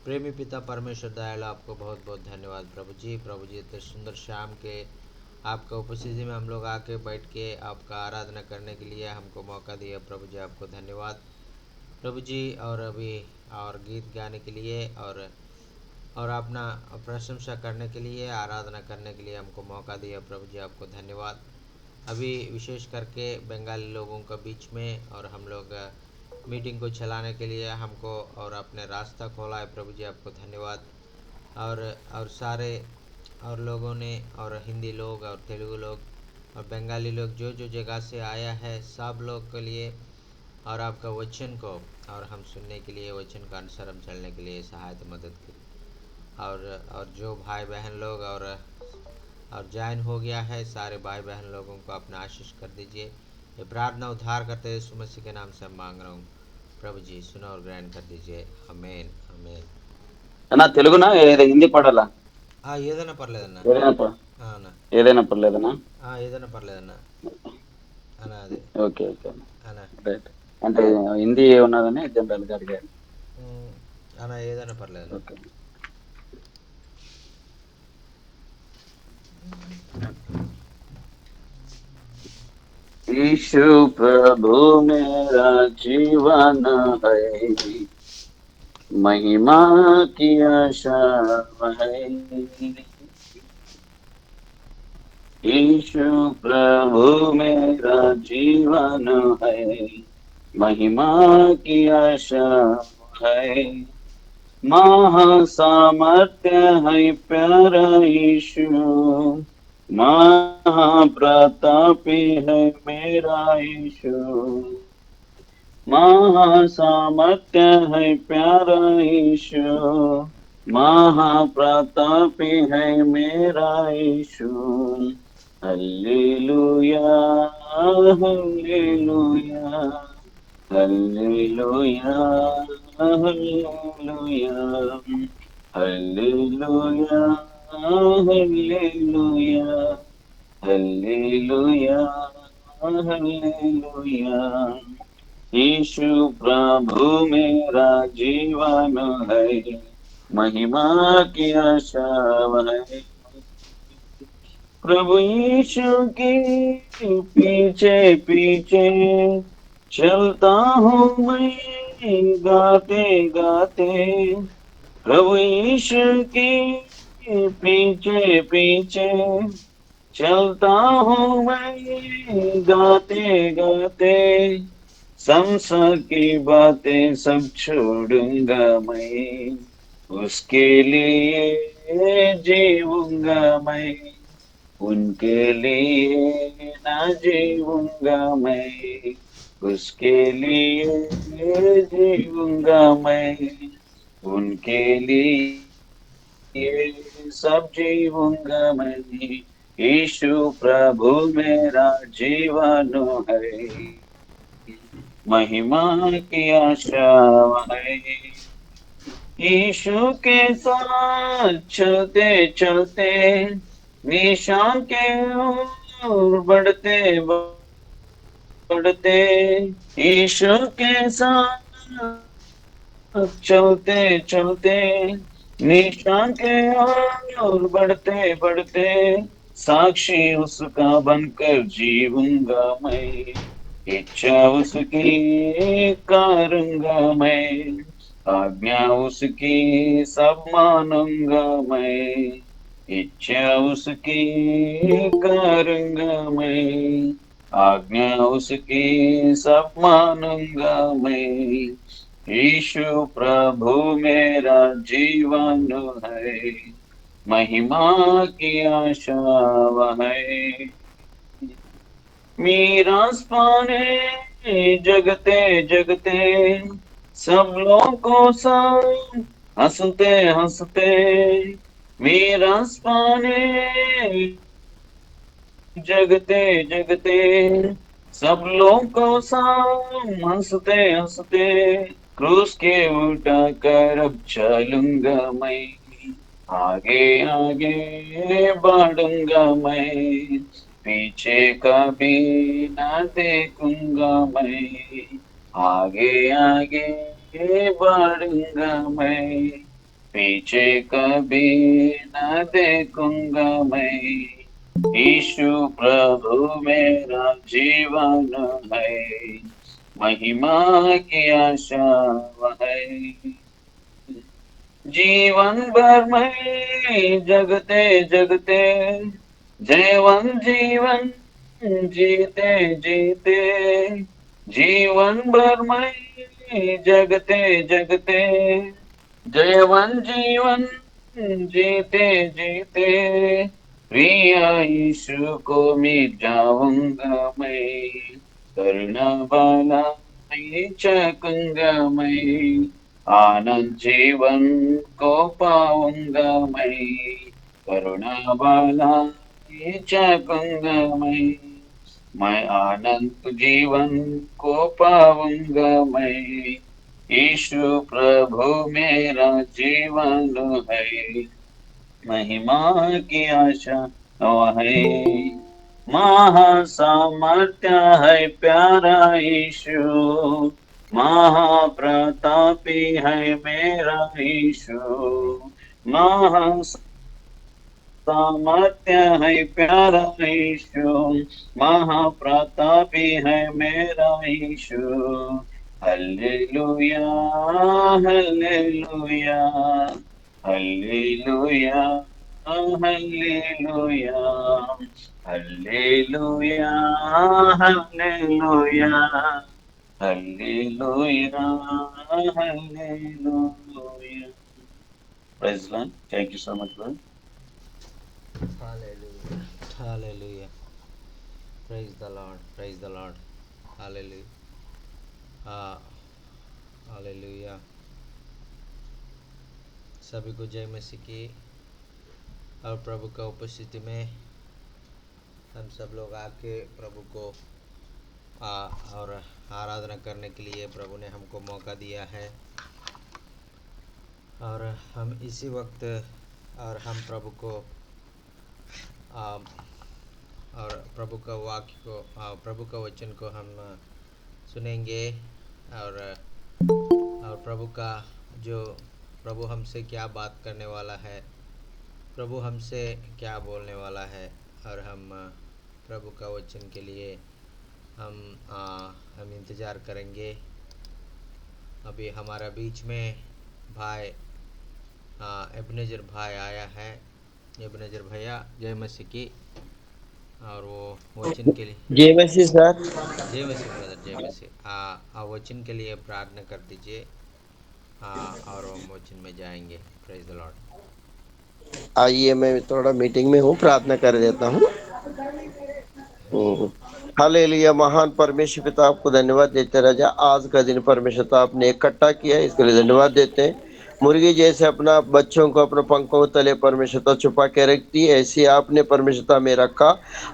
प्रेमी पिता परमेश्वर दयालु, आपको बहुत बहुत धन्यवाद प्रभु जी। प्रभु जी, इतने सुंदर शाम के आपका उपस्थिति में हम लोग आके बैठ के आपका आराधना करने के लिए हमको मौका दिया प्रभु जी, आपको धन्यवाद प्रभु जी। और अभी और गीत गाने के लिए और अपना प्रशंसा करने के लिए, आराधना करने के लिए हमको मौका दिया प्रभु जी, आपको धन्यवाद। अभी विशेष करके बंगाली लोगों के बीच में और हम लोग मीटिंग को चलाने के लिए हमको और अपने रास्ता खोला है प्रभु जी, आपको धन्यवाद। और सारे और लोगों ने, और हिंदी लोग और तेलुगु लोग और बंगाली लोग जो जो जगह से आया है, सब लोग के लिए और आपका वचन को और हम सुनने के लिए, वचन का अनुसार हम चलने के लिए सहायता मदद करें। और जो भाई बहन लोग और ज्वाइन हो गया है, सारे भाई बहन लोगों को अपना आशीष कर दीजिए। ये प्रार्थना उद्धार करते हैं यीशु मसीह के नाम से हम मांग रहा हूँ प्रभु जी, सुनो और ग्रहण कर दीजिए। आमीन आमीन। అన్నా తెలుగునా హిందీ పాడాలా? ఏదైనా పర్లేదన్నా. ఏదైనా అన్న ఏదైనా పర్లేదనా? ఏదైనా పర్లేదన్నా అన్న. అది ఓకే ఓకే అన్న. రైట్. అంటే హిందీ ఉన్నదని జనరల్ గా అడిగాను. అన్న ఏదైనా పర్లేదన్నా. ఓకే. यीशु प्रभु मेरा जीवन है, महिमा की आशा है। यीशु प्रभु मेरा जीवन है, महिमा की आशा है। महासामर्थ्य है प्यारा यीशु, महाप्रतापी है मेरा यीशु। महासामर्थ्य है प्यारा यीशु, महाप्रतापी है मेरा यीशु। Hallelujah hallelujah hallelujah hallelujah hallelujah hallelujah hallelujah hallelujah. यीशु प्रभु मेरा जीवन है, महिमा की आशा है। प्रभु यीशु के पीछे पीछे चलता हूँ मैं गाते गाते। प्रभु यीशु के पीछे पीछे चलता हूँ मैं गाते गाते। संसार की बातें सब छोड़ूंगा मैं, उसके लिए जीऊंगा मैं, उनके लिए ना जीऊंगा मैं, उसके लिए जीऊंगा मैं, उनके लिए सब जीऊंगा मैं। यीशु प्रभु मेरा जीवन है, महिमा की आशा है। यीशु के साथ चलते चलते निशान के ओर बढ़ते बढ़ते। यीशु के साथ चलते चलते निशान के ओर बढ़ते बढ़ते। साक्षी उसका बनकर जीऊंगा मैं, इच्छा उसकी करूंगा मैं, आज्ञा उसकी सब मानूंगा मैं, इच्छा उसकी करूंगा मैं, आज्ञा उसकी सब मानूंगा मैं। यीशु प्रभु मेरा जीवन है, महिमा की आशा है। मीरास पाने जगते जगते सब लोगों संग हंसते हंसते। मीरास पाने जगते जगते सब लोगों संग हंसते हंसते। क्रूस के उठा कर अब चलूंगा मैं, आगे आगे बढ़ूंगा मैं, पीछे कभी ना देखूंगा मैं, आगे आगे बढ़ूंगा मैं, पीछे कभी न देखूंगा मैं। यीशु प्रभु मेरा जीवन है, महिमा की आशा वह है। जीवन भर मैं जगते जगते, जीवन जीते जीते, जीवन भर मैं जगते जगते, जीवन जीते जीते, प्रिया यीशु को मिल जाऊंगा मैं। करुणा वाला चकूंगा मैं, आनंद जीवन को पाऊंगा मैं। करुणा वाला चकूंगा मैं आनंद जीवन को पाऊंगा मैं। यीशु प्रभु मेरा जीवन है, महिमा की आशा है। महासामर्थ्य है प्यारा यीशु, महाप्रतापी है मेरा यीशु। महासामर्थ्य है प्यारा यीशु, महाप्रतापी है मेरा यीशु। Hallelujah hallelujah hallelujah hallelujah hallelujah hallelujah hallelujah hallelujah. Praise the Lord. Thank you so much, brother. Hallelujah. Hallelujah. Praise the Lord. Praise the Lord. Hallelujah. Hallelujah. सभी को जय मसीह की। और प्रभु का उपस्थिति में हम सब लोग आके प्रभु को और आराधना करने के लिए प्रभु ने हमको मौका दिया है। और हम इसी वक्त और हम प्रभु को और प्रभु का वाक्य को प्रभु का वचन को हम सुनेंगे। और प्रभु का जो प्रभु हमसे क्या बात करने वाला है, प्रभु हमसे क्या बोलने वाला है, और हम प्रभु का वचन के लिए हम इंतज़ार करेंगे। अभी हमारा बीच में भाई एबनेजर भाई आया है। एबनेजर भैया जय मसीह की। और वो वचन के लिए जय मसीह सर। जय मसीह ब्रदर, जय मसीह। वचन के लिए प्रार्थना कर दीजिए और हम वचन में जाएंगे। Praise the Lord. आइए, मैं थोड़ा मीटिंग में हूँ, प्रार्थना कर देता हूँ। हालेलुया। महान परमेश्वर पिता, आपको धन्यवाद देते राजा। आज का दिन परमेश्वर पिता आपने इकट्ठा किया है, इसके लिए धन्यवाद देते हैं। मुर्गी जैसे अपना बच्चों को अपने पंखों तले परमेश्वरता छुपा के रखती है, ऐसे आपने परमेश्वरता में रखा।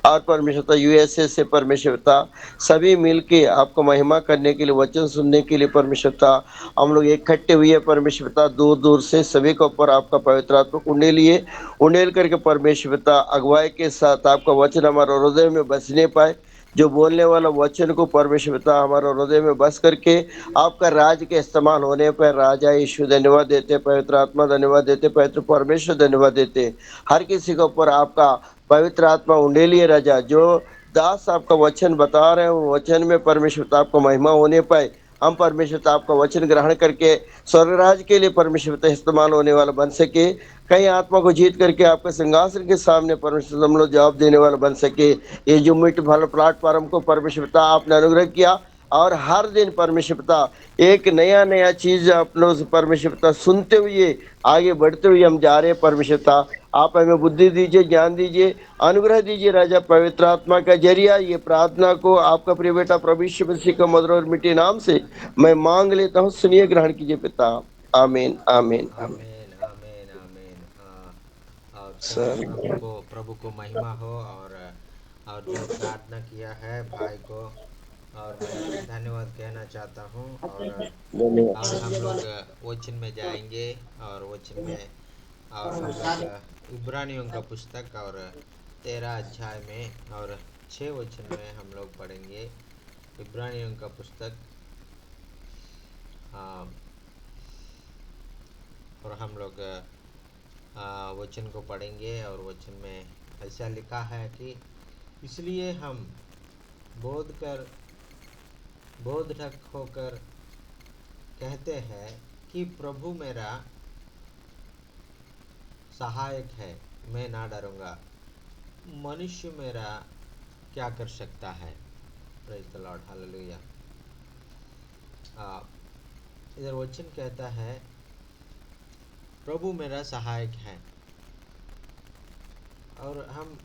और परमेश्वरता यूएसए से परमेश्वरता सभी मिलके आपको महिमा करने के लिए, वचन सुनने के लिए परमेश्वरता हम लोग इकट्ठे हुए परमेश्वरता। दूर दूर से सभी के ऊपर आपका पवित्र आत्मा उंडेल करके परमेश्वरता अगुवाई के साथ आपका वचन हमारे हृदय में बसने पाए। जो बोलने वाला वचन को परमेश्वरता हमारे हृदय में बस करके आपका राज के इस्तेमाल होने पर राजा यीशु धन्यवाद देते, पवित्र आत्मा धन्यवाद देते, पवित्र परमेश्वर धन्यवाद देते। हर किसी के ऊपर आपका पवित्र आत्मा उंडेलिए राजा। जो दास आपका वचन बता रहे हैं, वो वचन में परमेश्वर आपको महिमा होने पाए। हम परमेश्वर आपका वचन ग्रहण करके स्वर्गराज के लिए परमेश्वर इस्तेमाल होने वाला बन सके। कई आत्मा को जीत करके आपके सिंहासन के सामने परमेश्वर हम लोग जवाब देने वाला बन सके। ये जो मिट भल प्लेटफॉर्म को परमेश्वरता आपने अनुग्रह किया, और हर दिन परमेश्वरता एक नया चीज आप लोग परमेश्वरता सुनते हुए आगे बढ़ते हुए हम जा रहे हैं। परमेश्वरता आप हमें बुद्धि दीजिए, ज्ञान दीजिए, अनुग्रह दीजिए राजा। पवित्र आत्मा का जरिया ये प्रार्थना को आपका प्रिय बेटा प्रभु यीशु मसीह का मधुर और मिट्टी नाम से मैं मांग लेता हूँ। सुनिए, ग्रहण कीजिए पिता। आमीन आमीन आमीन। आमीन आमीन आमीन। और सर प्रभु को महिमा हो। और जो प्रार्थना किया है भाई को, और मैं धन्यवाद कहना चाहता हूँ। और हम लोग वचन में जाएंगे। और वचन में और हम लोग इब्रानियों का पुस्तक और 13 अध्याय में और 6 वचन में हम लोग पढ़ेंगे। इब्रानियों का पुस्तक और हम लोग वचन को पढ़ेंगे। और वचन में ऐसा लिखा है कि इसलिए हम बोधक होकर कहते हैं कि प्रभु मेरा सहायक है, मैं ना डरूंगा। मनुष्य मेरा क्या कर सकता है। Praise the Lord, hallelujah. इधर वचन कहता है प्रभु मेरा सहायक है, और हम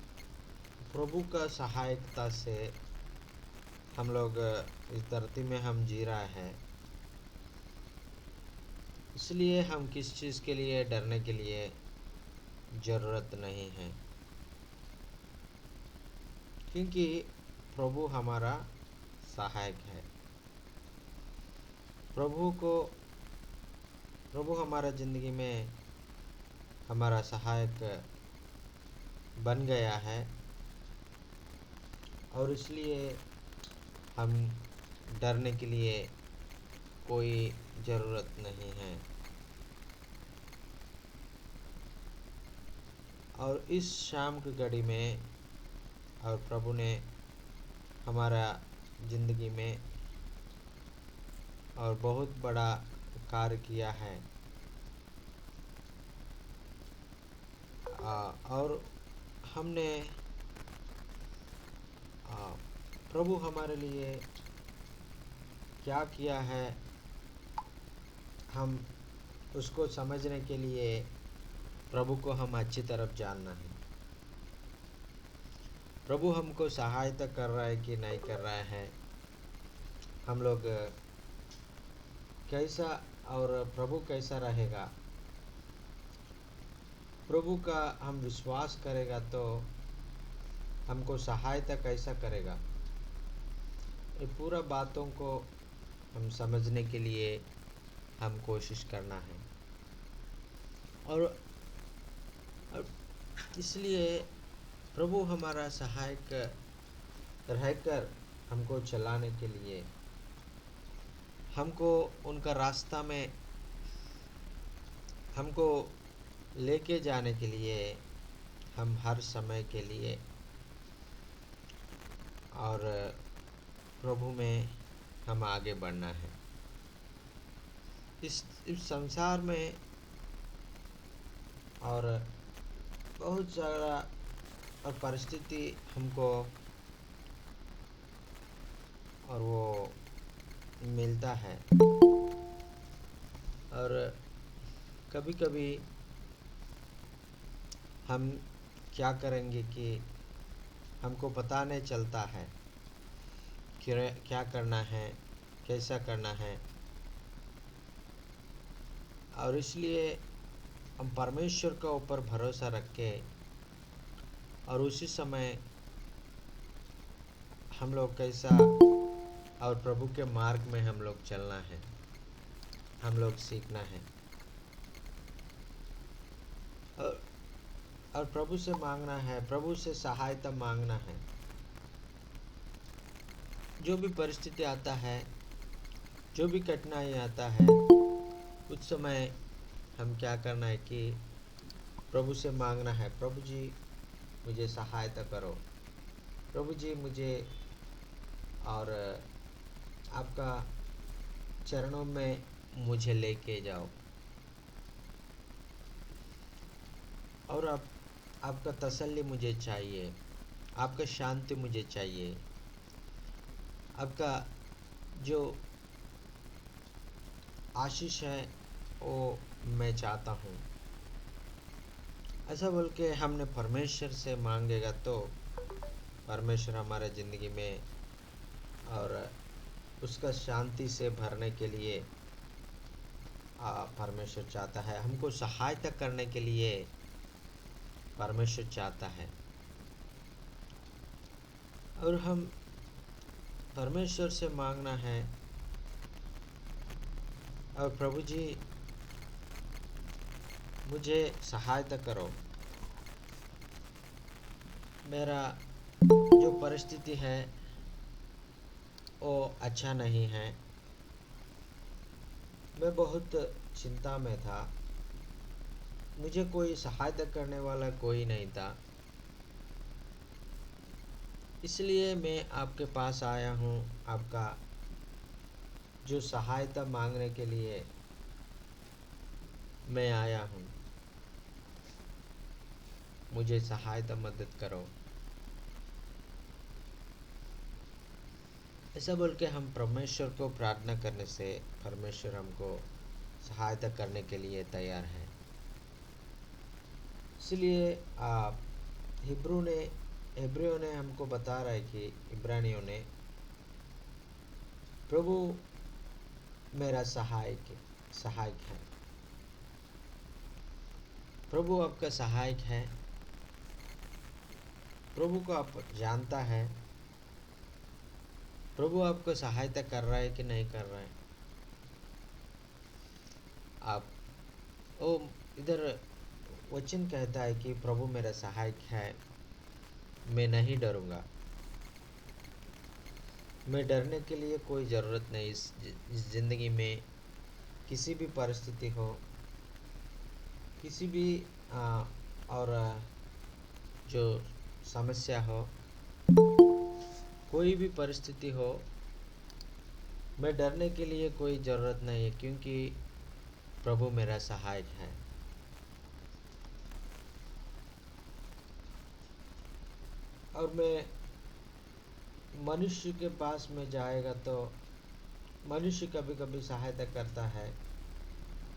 प्रभु का सहायकता से हम लोग इस धरती में हम जी रहा है। इसलिए हम किस चीज़ के लिए डरने के लिए ज़रूरत नहीं है, क्योंकि प्रभु हमारा सहायक है। प्रभु हमारा ज़िंदगी में हमारा सहायक बन गया है, और इसलिए हम डरने के लिए कोई ज़रूरत नहीं है। और इस शाम की घड़ी में और प्रभु ने हमारा ज़िंदगी में और बहुत बड़ा कार्य किया है। और हमने प्रभु हमारे लिए क्या किया है, हम उसको समझने के लिए प्रभु को हम अच्छी तरफ जानना है। प्रभु हमको सहायता कर रहा है कि नहीं कर रहा है, हम लोग कैसा, और प्रभु कैसा रहेगा, प्रभु का हम विश्वास करेगा तो हमको सहायता कैसा करेगा, ये पूरा बातों को हम समझने के लिए हम कोशिश करना है। और इसलिए प्रभु हमारा सहायक रहकर हमको चलाने के लिए, हमको उनका रास्ता में हमको लेके जाने के लिए, हम हर समय के लिए और प्रभु में हम आगे बढ़ना है। इस संसार में और बहुत सारा और परिस्थिति हमको और वो मिलता है, और कभी कभी हम क्या करेंगे कि हमको पता नहीं चलता है कि क्या करना है, कैसा करना है। और इसलिए हम परमेश्वर के ऊपर भरोसा रख के और उसी समय हम लोग कैसा और प्रभु के मार्ग में हम लोग चलना है, हम लोग सीखना है। और प्रभु से मांगना है, प्रभु से सहायता मांगना है। जो भी परिस्थिति आता है, जो भी कठिनाई आता है, उस समय हम क्या करना है कि प्रभु से मांगना है, प्रभु जी मुझे सहायता करो, प्रभु जी मुझे और आपका चरणों में मुझे लेके जाओ, और आपका तसल्ली मुझे चाहिए, आपका शांति मुझे चाहिए, आपका जो आशीष है वो मैं चाहता हूँ। ऐसा बोल के हमने परमेश्वर से मांगेगा तो परमेश्वर हमारे ज़िंदगी में और उसका शांति से भरने के लिए परमेश्वर चाहता है, हमको सहायता करने के लिए परमेश्वर चाहता है। और हम परमेश्वर से मांगना है, और प्रभु जी मुझे सहायता करो, मेरा जो परिस्थिति है वो अच्छा नहीं है, मैं बहुत चिंता में था, मुझे कोई सहायता करने वाला कोई नहीं था, इसलिए मैं आपके पास आया हूँ। आपका जो सहायता मांगने के लिए मैं आया हूँ, मुझे सहायता मदद करो। ऐसा बोल के हम परमेश्वर को प्रार्थना करने से परमेश्वर हमको सहायता करने के लिए तैयार है। इसलिए आप हिब्रियों ने हमको बता रहा है कि इब्रानियों ने, प्रभु मेरा सहायक है। प्रभु आपका सहायक है। प्रभु को आप जानता है। प्रभु आपको सहायता कर रहा है कि नहीं कर रहा है। आप ओ इधर वचन कहता है कि प्रभु मेरा सहायक है, मैं नहीं डरूंगा। मैं डरने के लिए कोई ज़रूरत नहीं। इस ज़िंदगी में किसी भी परिस्थिति हो, किसी भी और जो समस्या हो, कोई भी परिस्थिति हो, मैं डरने के लिए कोई ज़रूरत नहीं है, क्योंकि प्रभु मेरा सहायक है। और मैं मनुष्य के पास में जाएगा तो मनुष्य कभी कभी सहायता करता है,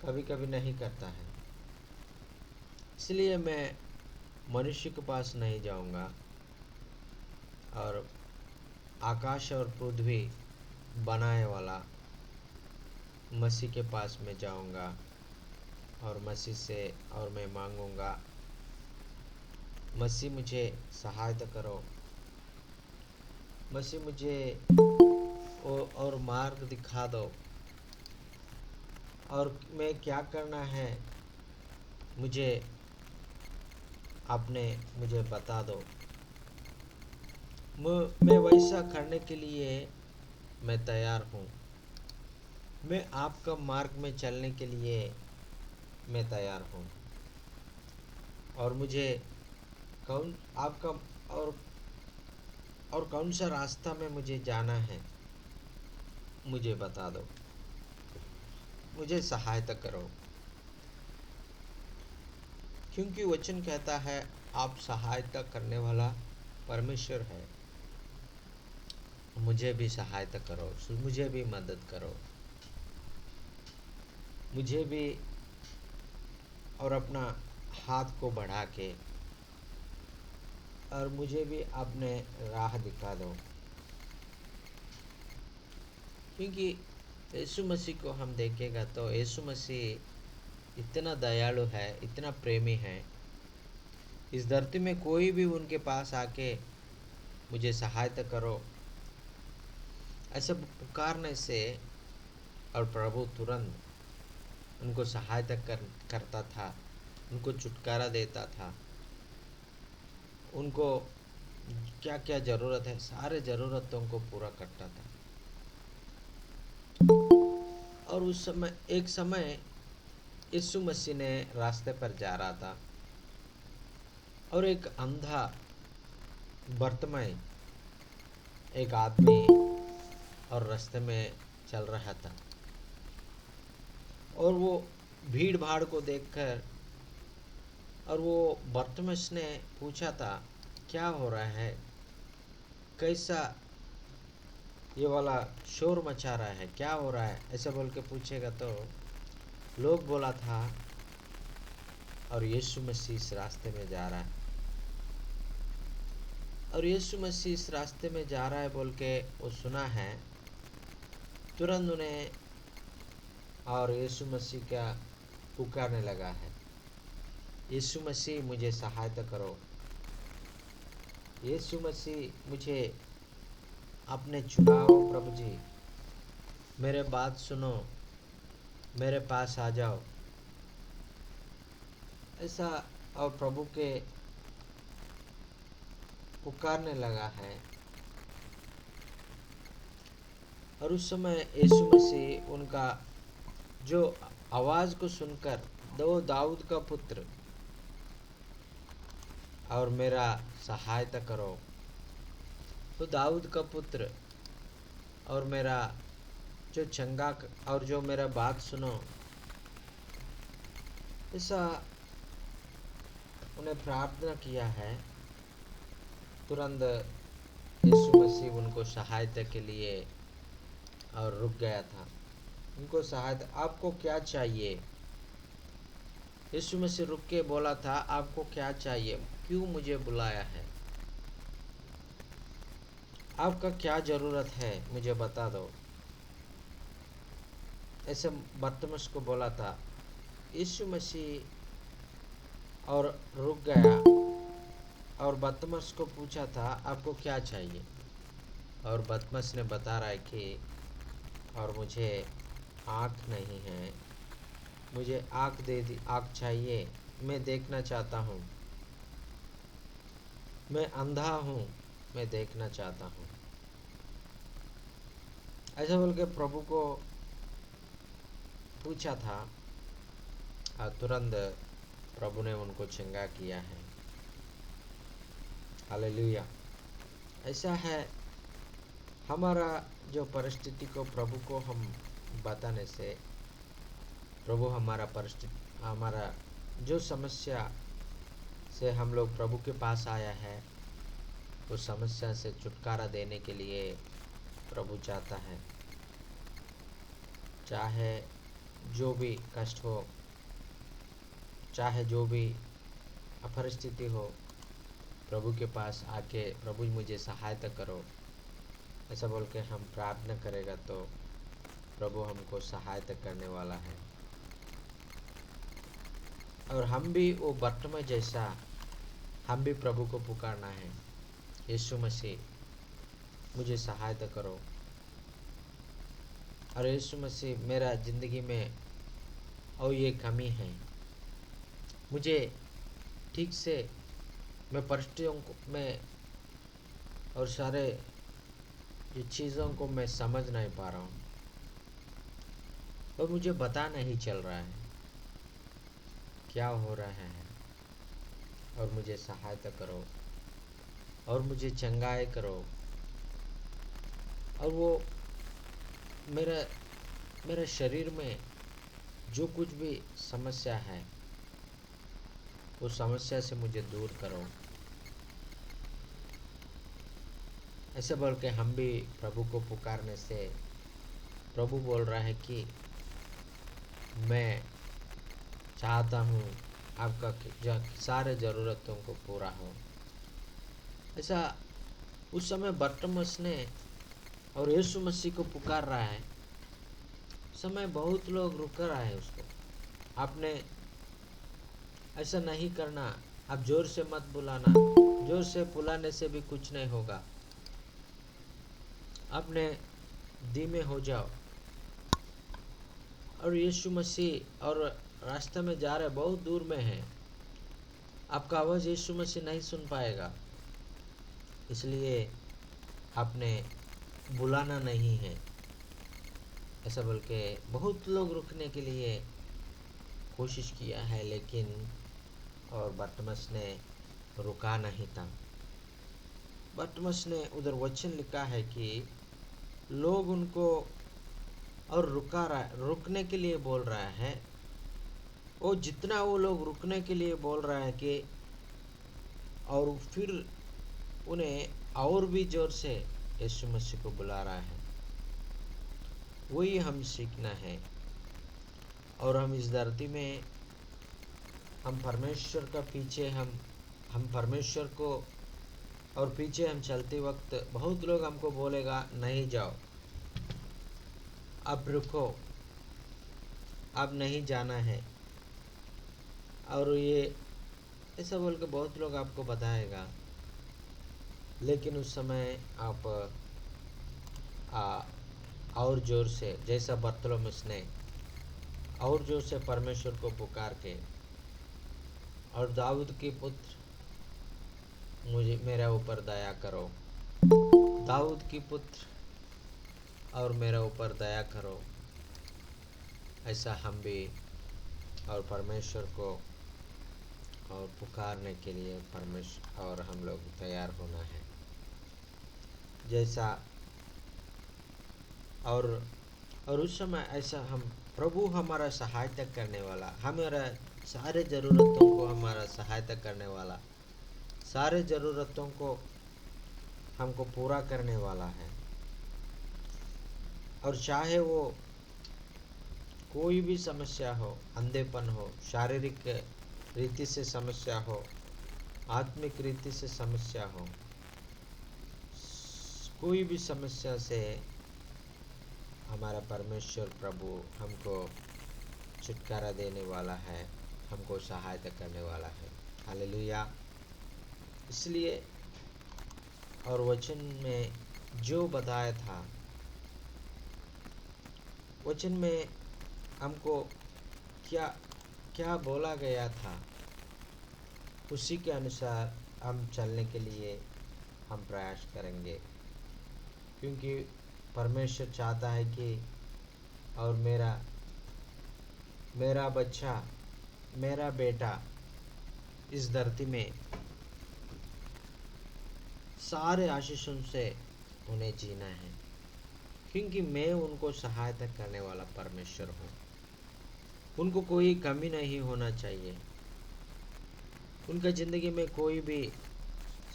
कभी कभी नहीं करता है। इसलिए मैं मनुष्य के पास नहीं जाऊंगा और आकाश और पृथ्वी बनाए वाला मसीह के पास में जाऊंगा और मसीह से और मैं मांगूंगा, मसीह मुझे सहायता करो, मसीह मुझे और मार्ग दिखा दो, और मैं क्या करना है मुझे मुझे बता दो। मैं वैसा करने के लिए मैं तैयार हूँ। मैं आपका मार्ग में चलने के लिए मैं तैयार हूँ। और मुझे कौन आपका और कौन सा रास्ता में मुझे जाना है मुझे बता दो। मुझे सहायता करो, क्योंकि वचन कहता है आप सहायता करने वाला परमेश्वर है। मुझे भी सहायता करो, मुझे भी मदद करो, मुझे भी और अपना हाथ को बढ़ा के और मुझे भी अपने राह दिखा दो। क्योंकि यीशु मसीह को हम देखेगा तो यीशु मसीह इतना दयालु है, इतना प्रेमी है। इस धरती में कोई भी उनके पास आके मुझे सहायता करो ऐसा पुकारने से और प्रभु तुरंत उनको सहायता करता था, उनको छुटकारा देता था। उनको क्या क्या ज़रूरत है, सारे ज़रूरतों को पूरा करता था। और उस समय एक समय यीशु मसीह ने रास्ते पर जा रहा था और एक अंधा बर्तमय एक आदमी और रास्ते में चल रहा था। और वो भीड़ भाड़ को देखकर और वो बर्तमस ने पूछा था क्या हो रहा है, कैसा ये वाला शोर मचा रहा है, क्या हो रहा है, ऐसा बोल के पूछेगा तो लोग बोला था और यीशु मसीह इस रास्ते में जा रहा है। और यीशु मसीह इस रास्ते में जा रहा है बोल के वो सुना है। तुरंत उन्हें और यीशु मसीह का पुकारने लगा है, यीशु मसीह मुझे सहायता करो, यीशु मसीह मुझे अपने चुनाव, प्रभु जी मेरे बात सुनो, मेरे पास आ जाओ। ऐसा और प्रभु के पुकारने लगा है। और उस समय यीशु मसीह उनका जो आवाज़ को सुनकर दो दाऊद का पुत्र और मेरा सहायता करो। तो दाऊद का पुत्र और मेरा जो चंगा और जो मेरा बात सुनो, ऐसा उन्हें प्रार्थना किया है। तुरंत यीशु मसीह उनको सहायता के लिए और रुक गया था। उनको सहायता, आपको क्या चाहिए? यीशु मसीह रुक के बोला था, आपको क्या चाहिए? क्यों मुझे बुलाया है? आपका क्या जरूरत है मुझे बता दो। ऐसे बर्तमस को बोला था यीशु मसीह, और रुक गया और बतमस को पूछा था आपको क्या चाहिए। और बतमस ने बता रहा है कि और मुझे आँख नहीं है, मुझे आँख दे दी, आँख चाहिए, मैं देखना चाहता हूँ, मैं अंधा हूँ, मैं देखना चाहता हूँ। ऐसा बोल के प्रभु को पूछा था और तुरंत प्रभु ने उनको चंगा किया है। हालेलुया। ऐसा है, हमारा जो परिस्थिति को प्रभु को हम बताने से प्रभु हमारा जो समस्या से हम लोग प्रभु के पास आया है, उस समस्या से छुटकारा देने के लिए प्रभु चाहता है। चाहे जो भी कष्ट हो, चाहे जो भी अपरिस्थिति हो, प्रभु के पास आके प्रभु मुझे सहायता करो ऐसा बोल के हम प्रार्थना करेगा तो प्रभु हमको सहायता करने वाला है। और हम भी वो बर्तमस जैसा हम भी प्रभु को पुकारना है, यीशु मसीह मुझे सहायता करो। और यीशु मसीह मेरा ज़िंदगी में और ये कमी है, मुझे ठीक से मैं परिस्थितियों को मैं और सारे जो चीज़ों को मैं समझ नहीं पा रहा हूँ और मुझे पता नहीं चल रहा है क्या हो रहा है। और मुझे सहायता करो और मुझे चंगाई करो। और वो मेरे शरीर में जो कुछ भी समस्या है उस समस्या से मुझे दूर करो। ऐसे बोल के हम भी प्रभु को पुकारने से प्रभु बोल रहा है कि मैं चाहता हूँ आपका सारे ज़रूरतों को पूरा हो। ऐसा उस समय बर्तमस ने और यीशु मसीह को पुकार रहा है, समय बहुत लोग रुक रहा है उसको। आपने ऐसा नहीं करना, आप जोर से मत बुलाना, जोर से बुलाने से भी कुछ नहीं होगा, आपने धीमे हो जाओ। और यीशु मसीह और रास्ते में जा रहे बहुत दूर में है, आपका आवाज़ यीशु मसीह नहीं सुन पाएगा, इसलिए आपने बुलाना नहीं है। ऐसा बोल के बहुत लोग रुकने के लिए कोशिश किया है, लेकिन और बर्तमस ने रुका नहीं था। बर्तमस ने उधर वचन लिखा है कि लोग उनको और रुकने के लिए बोल रहा है, वो जितना वो लोग रुकने के लिए बोल रहा है कि और फिर उन्हें और भी जोर से यीशु मसीह को बुला रहा है। वही हम सीखना है। और हम इस धरती में हम परमेश्वर का पीछे हम परमेश्वर को और पीछे हम चलते वक्त बहुत लोग हमको बोलेगा नहीं जाओ, अब रुको, अब नहीं जाना है। और ये ऐसा बोल के बहुत लोग आपको बताएगा, लेकिन उस समय आप और ज़ोर से, जैसा बर्तुलमुस ने और ज़ोर से परमेश्वर को पुकार के और दाऊद के पुत्र मुझे मेरा ऊपर दया करो, दाऊद की पुत्र और मेरा ऊपर दया करो, ऐसा हम भी और परमेश्वर को और पुकारने के लिए परमेश्वर और हम लोग तैयार होना है। जैसा और उस समय ऐसा हम प्रभु हमारा सहायता करने वाला, हमारा सारे ज़रूरतों को हमारा सहायता करने वाला, सारे ज़रूरतों को हमको पूरा करने वाला है। और चाहे वो कोई भी समस्या हो, अंधेपन हो, शारीरिक रीति से समस्या हो, आत्मिक रीति से समस्या हो, कोई भी समस्या से हमारा परमेश्वर प्रभु हमको छुटकारा देने वाला है, हमको सहायता करने वाला है। हालेलुया। इसलिए और वचन में जो बताया था, वचन में हमको क्या क्या बोला गया था, उसी के अनुसार हम चलने के लिए हम प्रयास करेंगे, क्योंकि परमेश्वर चाहता है कि और मेरा बच्चा, मेरा बेटा इस धरती में सारे आशीषों से उन्हें जीना है, क्योंकि मैं उनको सहायता करने वाला परमेश्वर हूँ। उनको कोई कमी नहीं होना चाहिए। उनका ज़िंदगी में कोई भी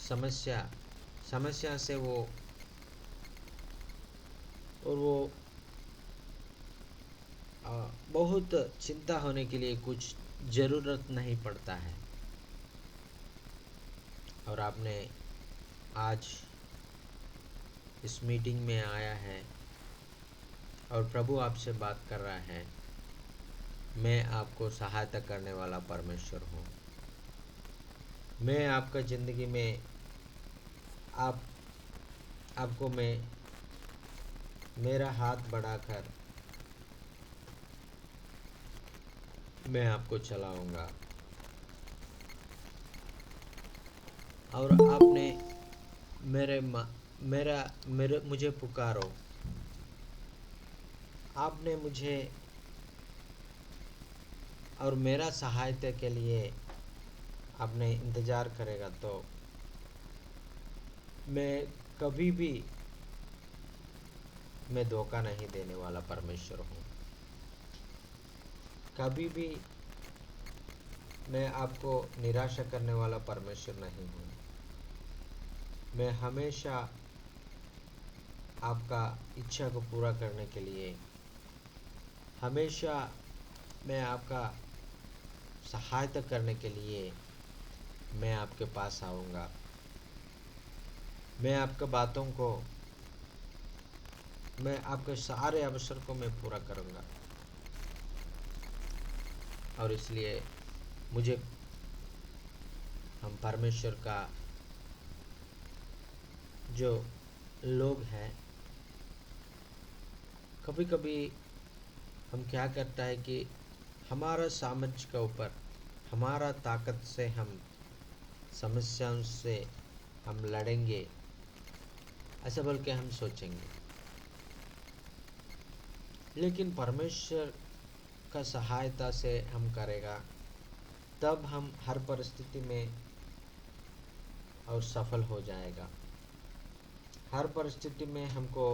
समस्या से वो बहुत चिंता होने के लिए कुछ ज़रूरत नहीं पड़ता है। और आपने आज इस मीटिंग में आया है और प्रभु आपसे बात कर रहा है, मैं आपको सहायता करने वाला परमेश्वर हूँ। मैं आपका ज़िंदगी में आपको मैं मेरा हाथ बढ़ाकर मैं आपको चलाऊंगा। और आपने मुझे पुकारो, आपने मुझे और मेरा सहायता के लिए आपने इंतज़ार करेगा तो मैं कभी भी मैं धोखा नहीं देने वाला परमेश्वर हूँ। कभी भी मैं आपको निराशा करने वाला परमेश्वर नहीं हूँ। मैं हमेशा आपका इच्छा को पूरा करने के लिए, हमेशा मैं आपका सहायता करने के लिए मैं आपके पास आऊँगा। मैं आपके सारे अवसर को मैं पूरा करूँगा। और इसलिए हम परमेश्वर का जो लोग हैं, कभी कभी हम क्या करता है कि हमारा सामर्थ्य के ऊपर, हमारा ताकत से हम समस्याओं से हम लड़ेंगे, ऐसा बोल के हम सोचेंगे। लेकिन परमेश्वर का सहायता से हम करेगा, तब हम हर परिस्थिति में और सफल हो जाएगा। हर परिस्थिति में हमको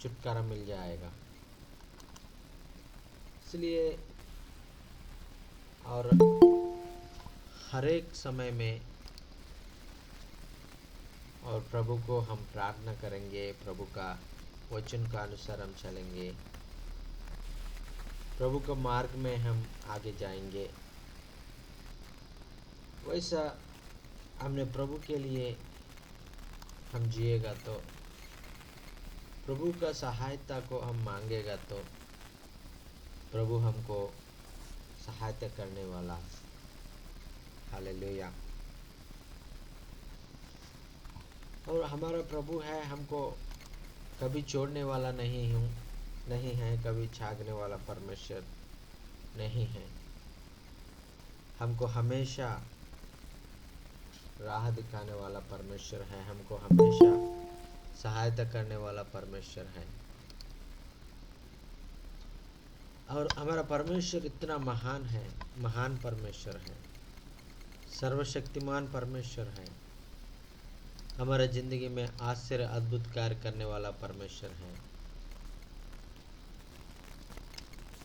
छुटकारा मिल जाएगा। इसलिए और हर एक समय में और प्रभु को हम प्रार्थना करेंगे, प्रभु का वचन का अनुसार हम चलेंगे, प्रभु के मार्ग में हम आगे जाएंगे। वैसा हमने प्रभु के लिए हम जिएगा तो, प्रभु का सहायता को हम मांगेगा तो प्रभु हमको सहायता करने वाला। हालेलुया। और हमारा प्रभु है, हमको कभी छोड़ने वाला नहीं है, कभी छागने वाला परमेश्वर नहीं है। हमको हमेशा राह दिखाने वाला परमेश्वर है, हमको हमेशा सहायता करने वाला परमेश्वर है। और हमारा परमेश्वर इतना महान है, महान परमेश्वर है, सर्वशक्तिमान परमेश्वर है, हमारा ज़िंदगी में आश्चर्य अद्भुत कार्य करने वाला परमेश्वर है,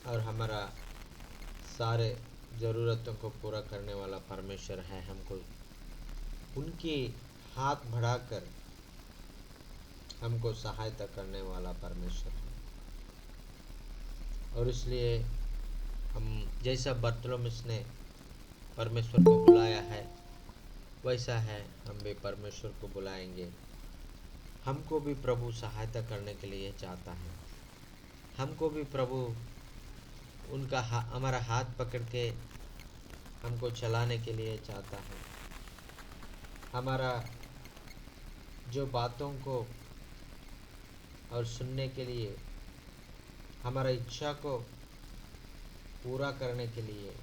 और हमारा सारे ज़रूरतों को पूरा करने वाला परमेश्वर है। हमको उनकी हाथ बढ़ाकर हमको सहायता करने वाला परमेश्वर है। और इसलिए हम जैसा बरतुलमुस ने परमेश्वर को बुलाया है, वैसा है हम भी परमेश्वर को बुलाएंगे। हमको भी प्रभु सहायता करने के लिए चाहता है। हमको भी प्रभु उनका हमारा हाथ पकड़ के हमको चलाने के लिए चाहता है। हमारा जो बातों को और सुनने के लिए, हमारा इच्छा को पूरा करने के लिए,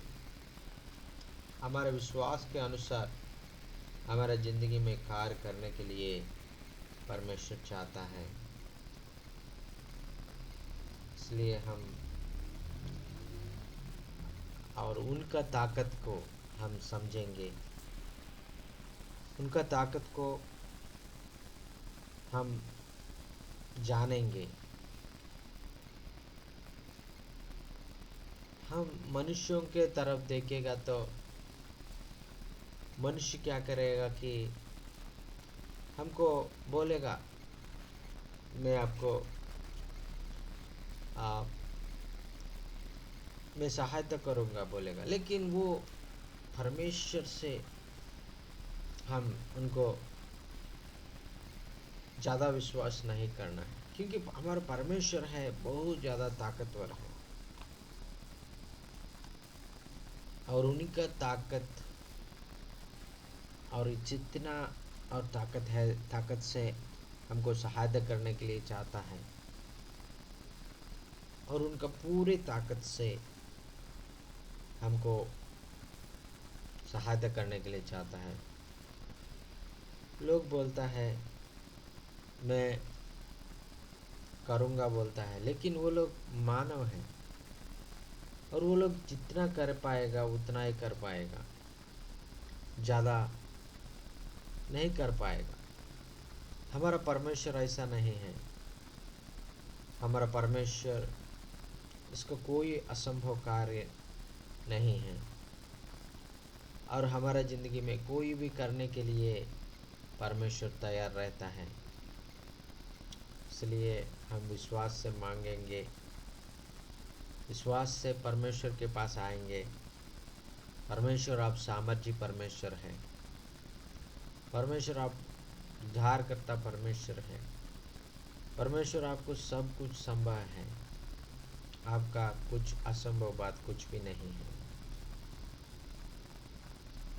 हमारे विश्वास के अनुसार हमारा ज़िंदगी में कार्य करने के लिए परमेश्वर चाहता है। इसलिए हम और उनका ताकत को हम समझेंगे, उनका ताकत को हम जानेंगे। हम मनुष्यों के तरफ देखेगा तो मनुष्य क्या करेगा कि हमको बोलेगा मैं आपको मैं सहायता करूँगा बोलेगा, लेकिन वो परमेश्वर से हम उनको ज़्यादा विश्वास नहीं करना है, क्योंकि हमारा परमेश्वर है बहुत ज़्यादा ताकतवर है, और उन्हीं का ताकत और जितना और ताकत है, ताकत से हमको सहायता करने के लिए चाहता है, और उनका पूरे ताकत से हमको सहायता करने के लिए चाहता है। लोग बोलता है मैं करूँगा बोलता है, लेकिन वो लोग मानव हैं, और वो लोग जितना कर पाएगा उतना ही कर पाएगा, ज़्यादा नहीं कर पाएगा। हमारा परमेश्वर ऐसा नहीं है। हमारा परमेश्वर, इसका कोई असंभव कार्य नहीं है, और हमारा ज़िंदगी में कोई भी करने के लिए परमेश्वर तैयार रहता है। इसलिए हम विश्वास से मांगेंगे, विश्वास से परमेश्वर के पास आएंगे। परमेश्वर आप सामर्थी परमेश्वर हैं, परमेश्वर आप उद्धार करता परमेश्वर है, परमेश्वर आपको सब कुछ संभव है, आपका कुछ असंभव बात कुछ भी नहीं है।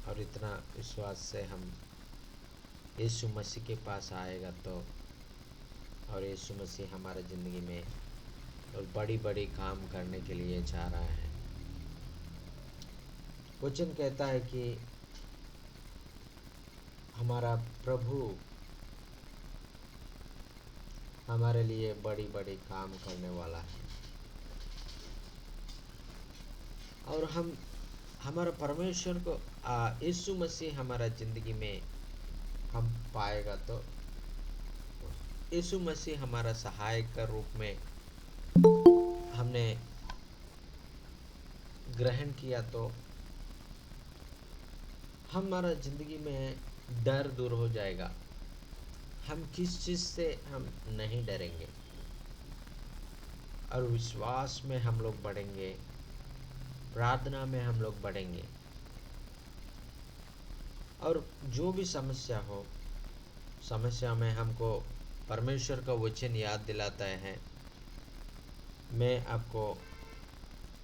और इतना विश्वास से हम यीशु मसीह के पास आएगा तो, और यीशु मसीह हमारे ज़िंदगी में और बड़ी बड़ी काम करने के लिए चाह रहा है। वचन कहता है कि हमारा प्रभु हमारे लिए बड़ी बड़ी काम करने वाला है, और हमारा परमेश्वर को यीशु मसीह हमारा ज़िंदगी में हम पाएगा तो यीशु मसीह हमारा सहायक का रूप में हमने ग्रहण किया तो हमारा ज़िंदगी में डर दूर हो जाएगा। हम किस चीज़ से हम नहीं डरेंगे, और विश्वास में हम लोग बढ़ेंगे, प्रार्थना में हम लोग बढ़ेंगे, और जो भी समस्या हो, समस्या में हमको परमेश्वर का वचन याद दिलाता है, मैं आपको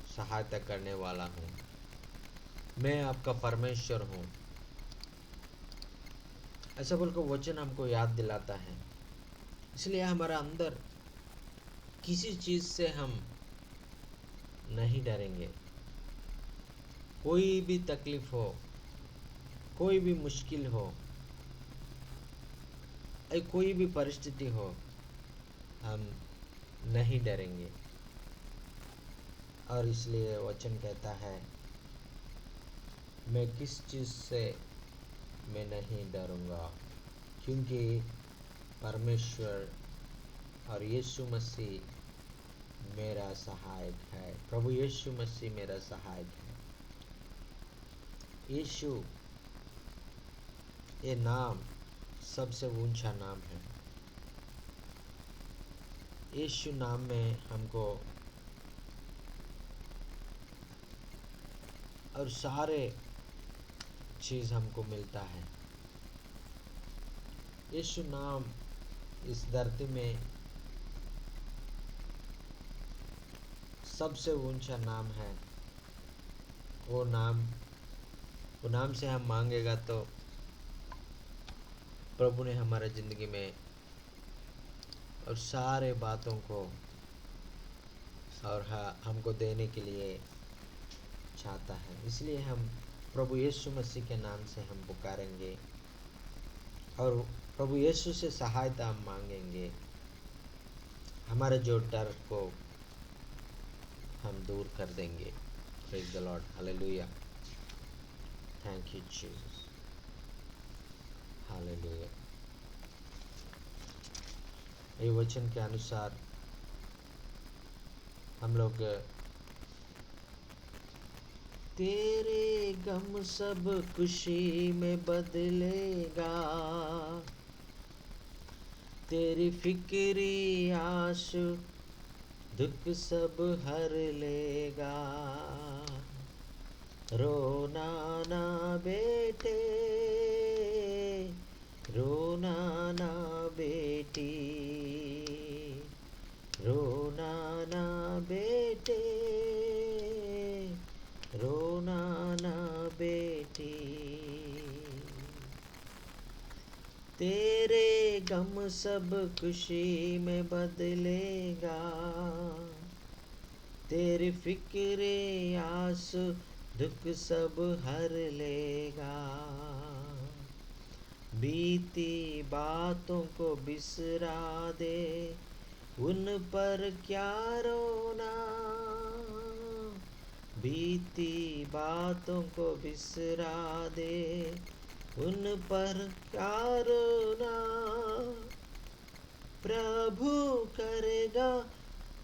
सहायता करने वाला हूँ, मैं आपका परमेश्वर हूँ। ऐसा बोलकर वचन हमको याद दिलाता है। इसलिए हमारा अंदर किसी चीज़ से हम नहीं डरेंगे। कोई भी तकलीफ हो, कोई भी मुश्किल हो, कोई भी परिस्थिति हो, हम नहीं डरेंगे। और इसलिए वचन कहता है, मैं किस चीज़ से मैं नहीं डरूंगा, क्योंकि परमेश्वर और यीशु मसीह मेरा सहायक है। प्रभु यीशु मसीह मेरा सहायक है। यीशु ये नाम सबसे ऊंचा नाम है। यीशु नाम में हमको और सारे चीज़ हमको मिलता है। यीशु नाम इस धरती में सबसे ऊंचा नाम है। वो नाम से हम मांगेगा तो प्रभु ने हमारे ज़िंदगी में और सारे बातों को और हमको देने के लिए चाहता है। इसलिए हम प्रभु यीशु मसीह के नाम से हम पुकारेंगे और प्रभु यीशु से सहायता हम मांगेंगे। हमारे जो डर को हम दूर कर देंगे। Praise the Lord, hallelujah, thank you Jesus, hallelujah. ये वचन के अनुसार हम लोग तेरे गम सब खुशी में बदलेगा, तेरी फिक्री आंसू दुख सब हर लेगा। रोना ना बेटे, रोना ना बेटी, रोना ना बेटे, रोना ना बेटी। तेरे गम सब खुशी में बदलेगा, तेरी फिक्रे आंसू दुख सब हर लेगा। बीती बातों को बिसरा दे, उन पर क्या रोना। बीती बातों को बिसरा दे, उन पर क्या रोना। प्रभु करेगा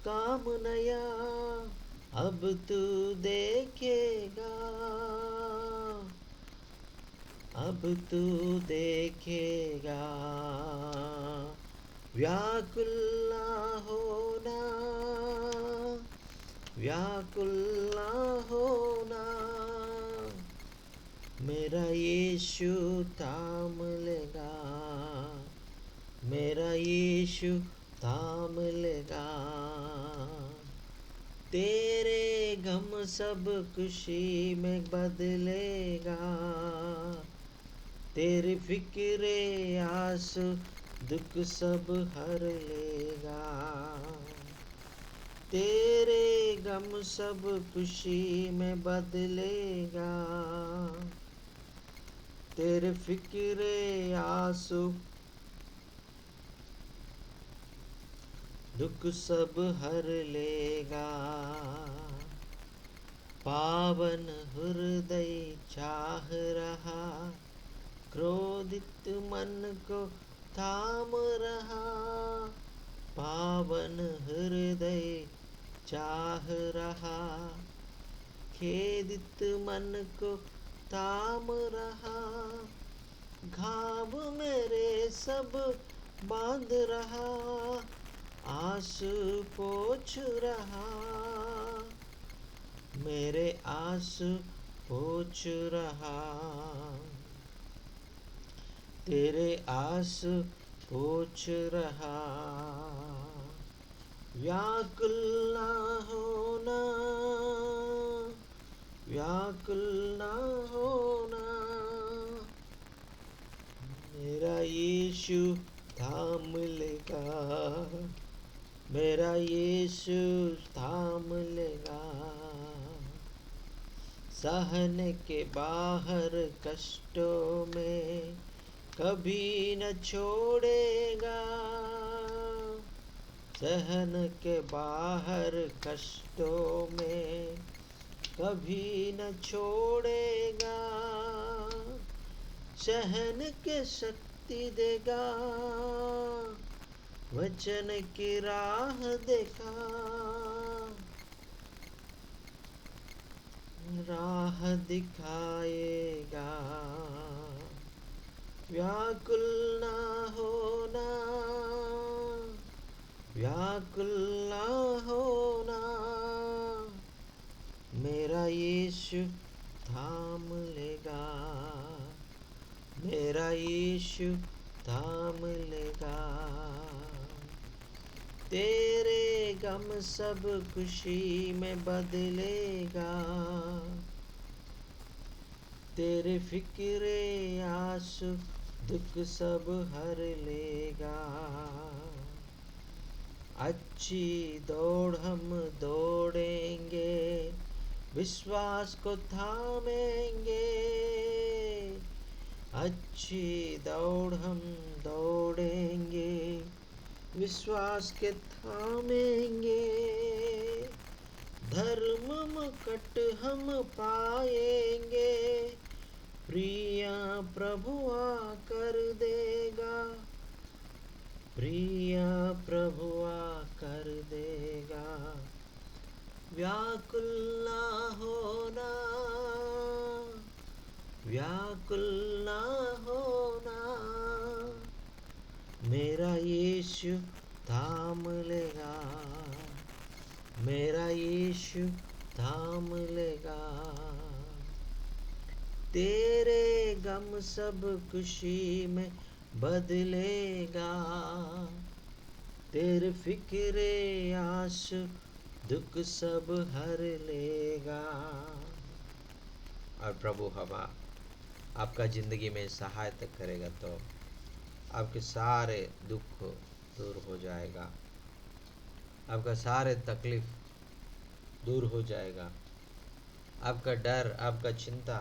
काम नया, अब तू देखेगा, अब तू देखेगा। व्याकुल ना होना, व्याकुल ना होना, मेरा यीशु थाम लेगा, मेरा यीशु थाम लेगा। तेरे गम सब खुशी में बदलेगा, तेरी फिक्रे आंसू दुख सब हर लेगा। तेरे गम सब खुशी में बदलेगा, तेरे फिक्रे आंसू दुख सब हर लेगा। पावन हृदय चाह रहा, क्रोधित मन को थाम रहा। पावन हृदय चाह रहा, खेदित मन को थाम रहा। घाव मेरे सब बांध रहा, आंसू पोंछ रहा, मेरे आंसू पोंछ रहा। तेरे आंसू पोंछ रहा। व्याकुल ना होना, व्याकुल ना होना, मेरा यीशु थाम लेगा, मेरा यीशु थाम लेगा। सहने के बाहर कष्टों में कभी न छोड़ेगा, सहन के बाहर कष्टों में कभी न छोड़ेगा, सहन के शक्ति देगा, वचन की राह देखा, राह दिखाएगा। व्याकुल ना होना, व्याकुल ना होना, मेरा यीशु थाम लेगा, मेरा यीशु थाम लेगा। तेरे गम सब खुशी में बदलेगा, तेरे फिक्रे आंसू दुख सब हर लेगा। अच्छी दौड़ हम दौड़ेंगे, विश्वास को थामेंगे, अच्छी दौड़ हम दौड़ेंगे, विश्वास के थामेंगे। धर्म मुकुट हम पाएंगे, प्रिय प्रभु आकर देगा, प्रिय प्रभु आकर देगा। व्याकुल ना होना, व्याकुल ना होना, मेरा यीशु थाम लेगा, मेरा यीशु थाम लेगा। तेरे गम सब खुशी में बदलेगा, तेरे फिक्रे आंसू दुख सब हर लेगा। और प्रभु हम आपका ज़िंदगी में सहायता करेगा तो आपके सारे दुख दूर हो जाएगा, आपका सारे तकलीफ दूर हो जाएगा, आपका डर, आपका चिंता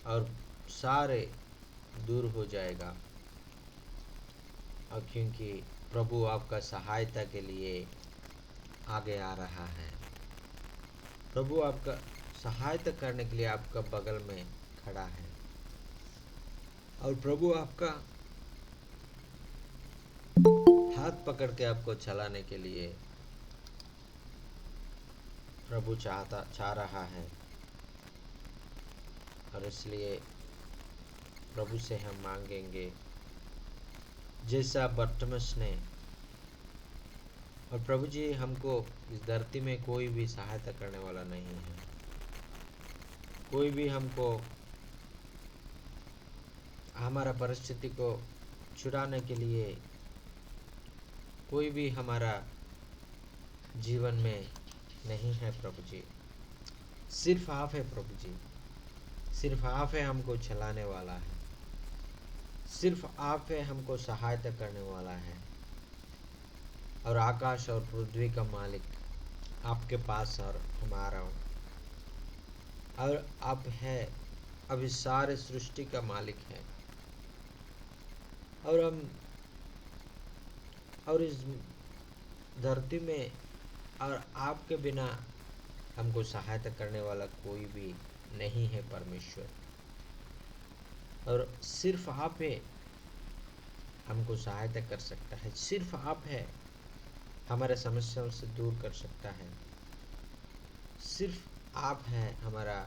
और सारे दूर हो जाएगा। और क्योंकि प्रभु आपका सहायता के लिए आगे आ रहा है, प्रभु आपका सहायता करने के लिए आपका बगल में खड़ा है, और प्रभु आपका हाथ पकड़ के आपको चलाने के लिए प्रभु चाह रहा है। और इसलिए प्रभु से हम मांगेंगे जैसा बर्तमस ने। और प्रभु जी, हमको इस धरती में कोई भी सहायता करने वाला नहीं है, कोई भी हमको हमारा परिस्थिति को छुड़ाने के लिए कोई भी हमारा जीवन में नहीं है प्रभु जी। सिर्फ आप है प्रभु जी, सिर्फ आप है हमको चलाने वाला है, सिर्फ आप है हमको सहायता करने वाला है। और आकाश और पृथ्वी का मालिक आपके पास और हमारा हो, और आप है अभी सारे सृष्टि का मालिक है। और हम और इस धरती में और आपके बिना हमको सहायता करने वाला कोई भी नहीं है परमेश्वर। और सिर्फ आप है हमको सहायता कर सकता है, सिर्फ आप है हमारे समस्याओं से दूर कर सकता है, सिर्फ आप है हमारा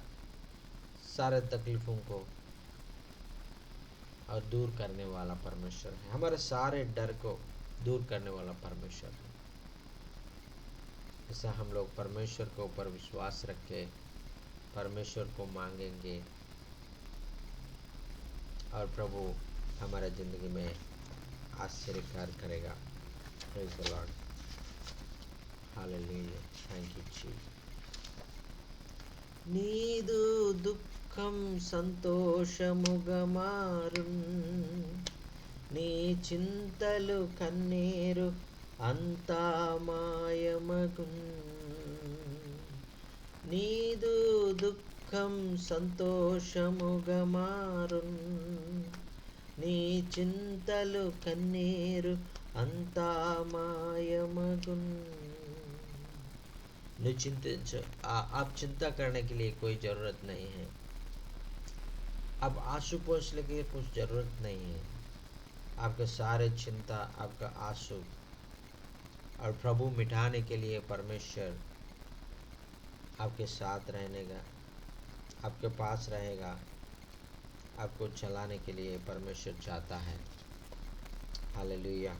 सारे तकलीफ़ों को और दूर करने वाला परमेश्वर है, हमारे सारे डर को दूर करने वाला परमेश्वर है। ऐसा हम लोग परमेश्वर के ऊपर विश्वास रख के परमेश्वर को मांगेंगे, और प्रभु हमारे ज़िंदगी में आश्चर्य कार्य करेगा। Praise the Lord, hallelujah, thank you Jesus. నీదు దుఃఖం సంతోషముగా మారున్, నీ చింతలు కన్నీరు అంతా మాయమగున్. నీదు దుఃఖం సంతోషముగా మారున్, నీ చింతలు కన్నీరు అంతా మాయమగున్ निश्चिंत आप चिंता करने के लिए कोई ज़रूरत नहीं है। अब आंसू पोंछने की कुछ ज़रूरत नहीं है। आपके सारे चिंता, आपका आंसू और प्रभु मिटाने के लिए परमेश्वर आपके साथ रहेगा, आपके पास रहेगा। आपको चलाने के लिए परमेश्वर चाहता है। हालेलुया।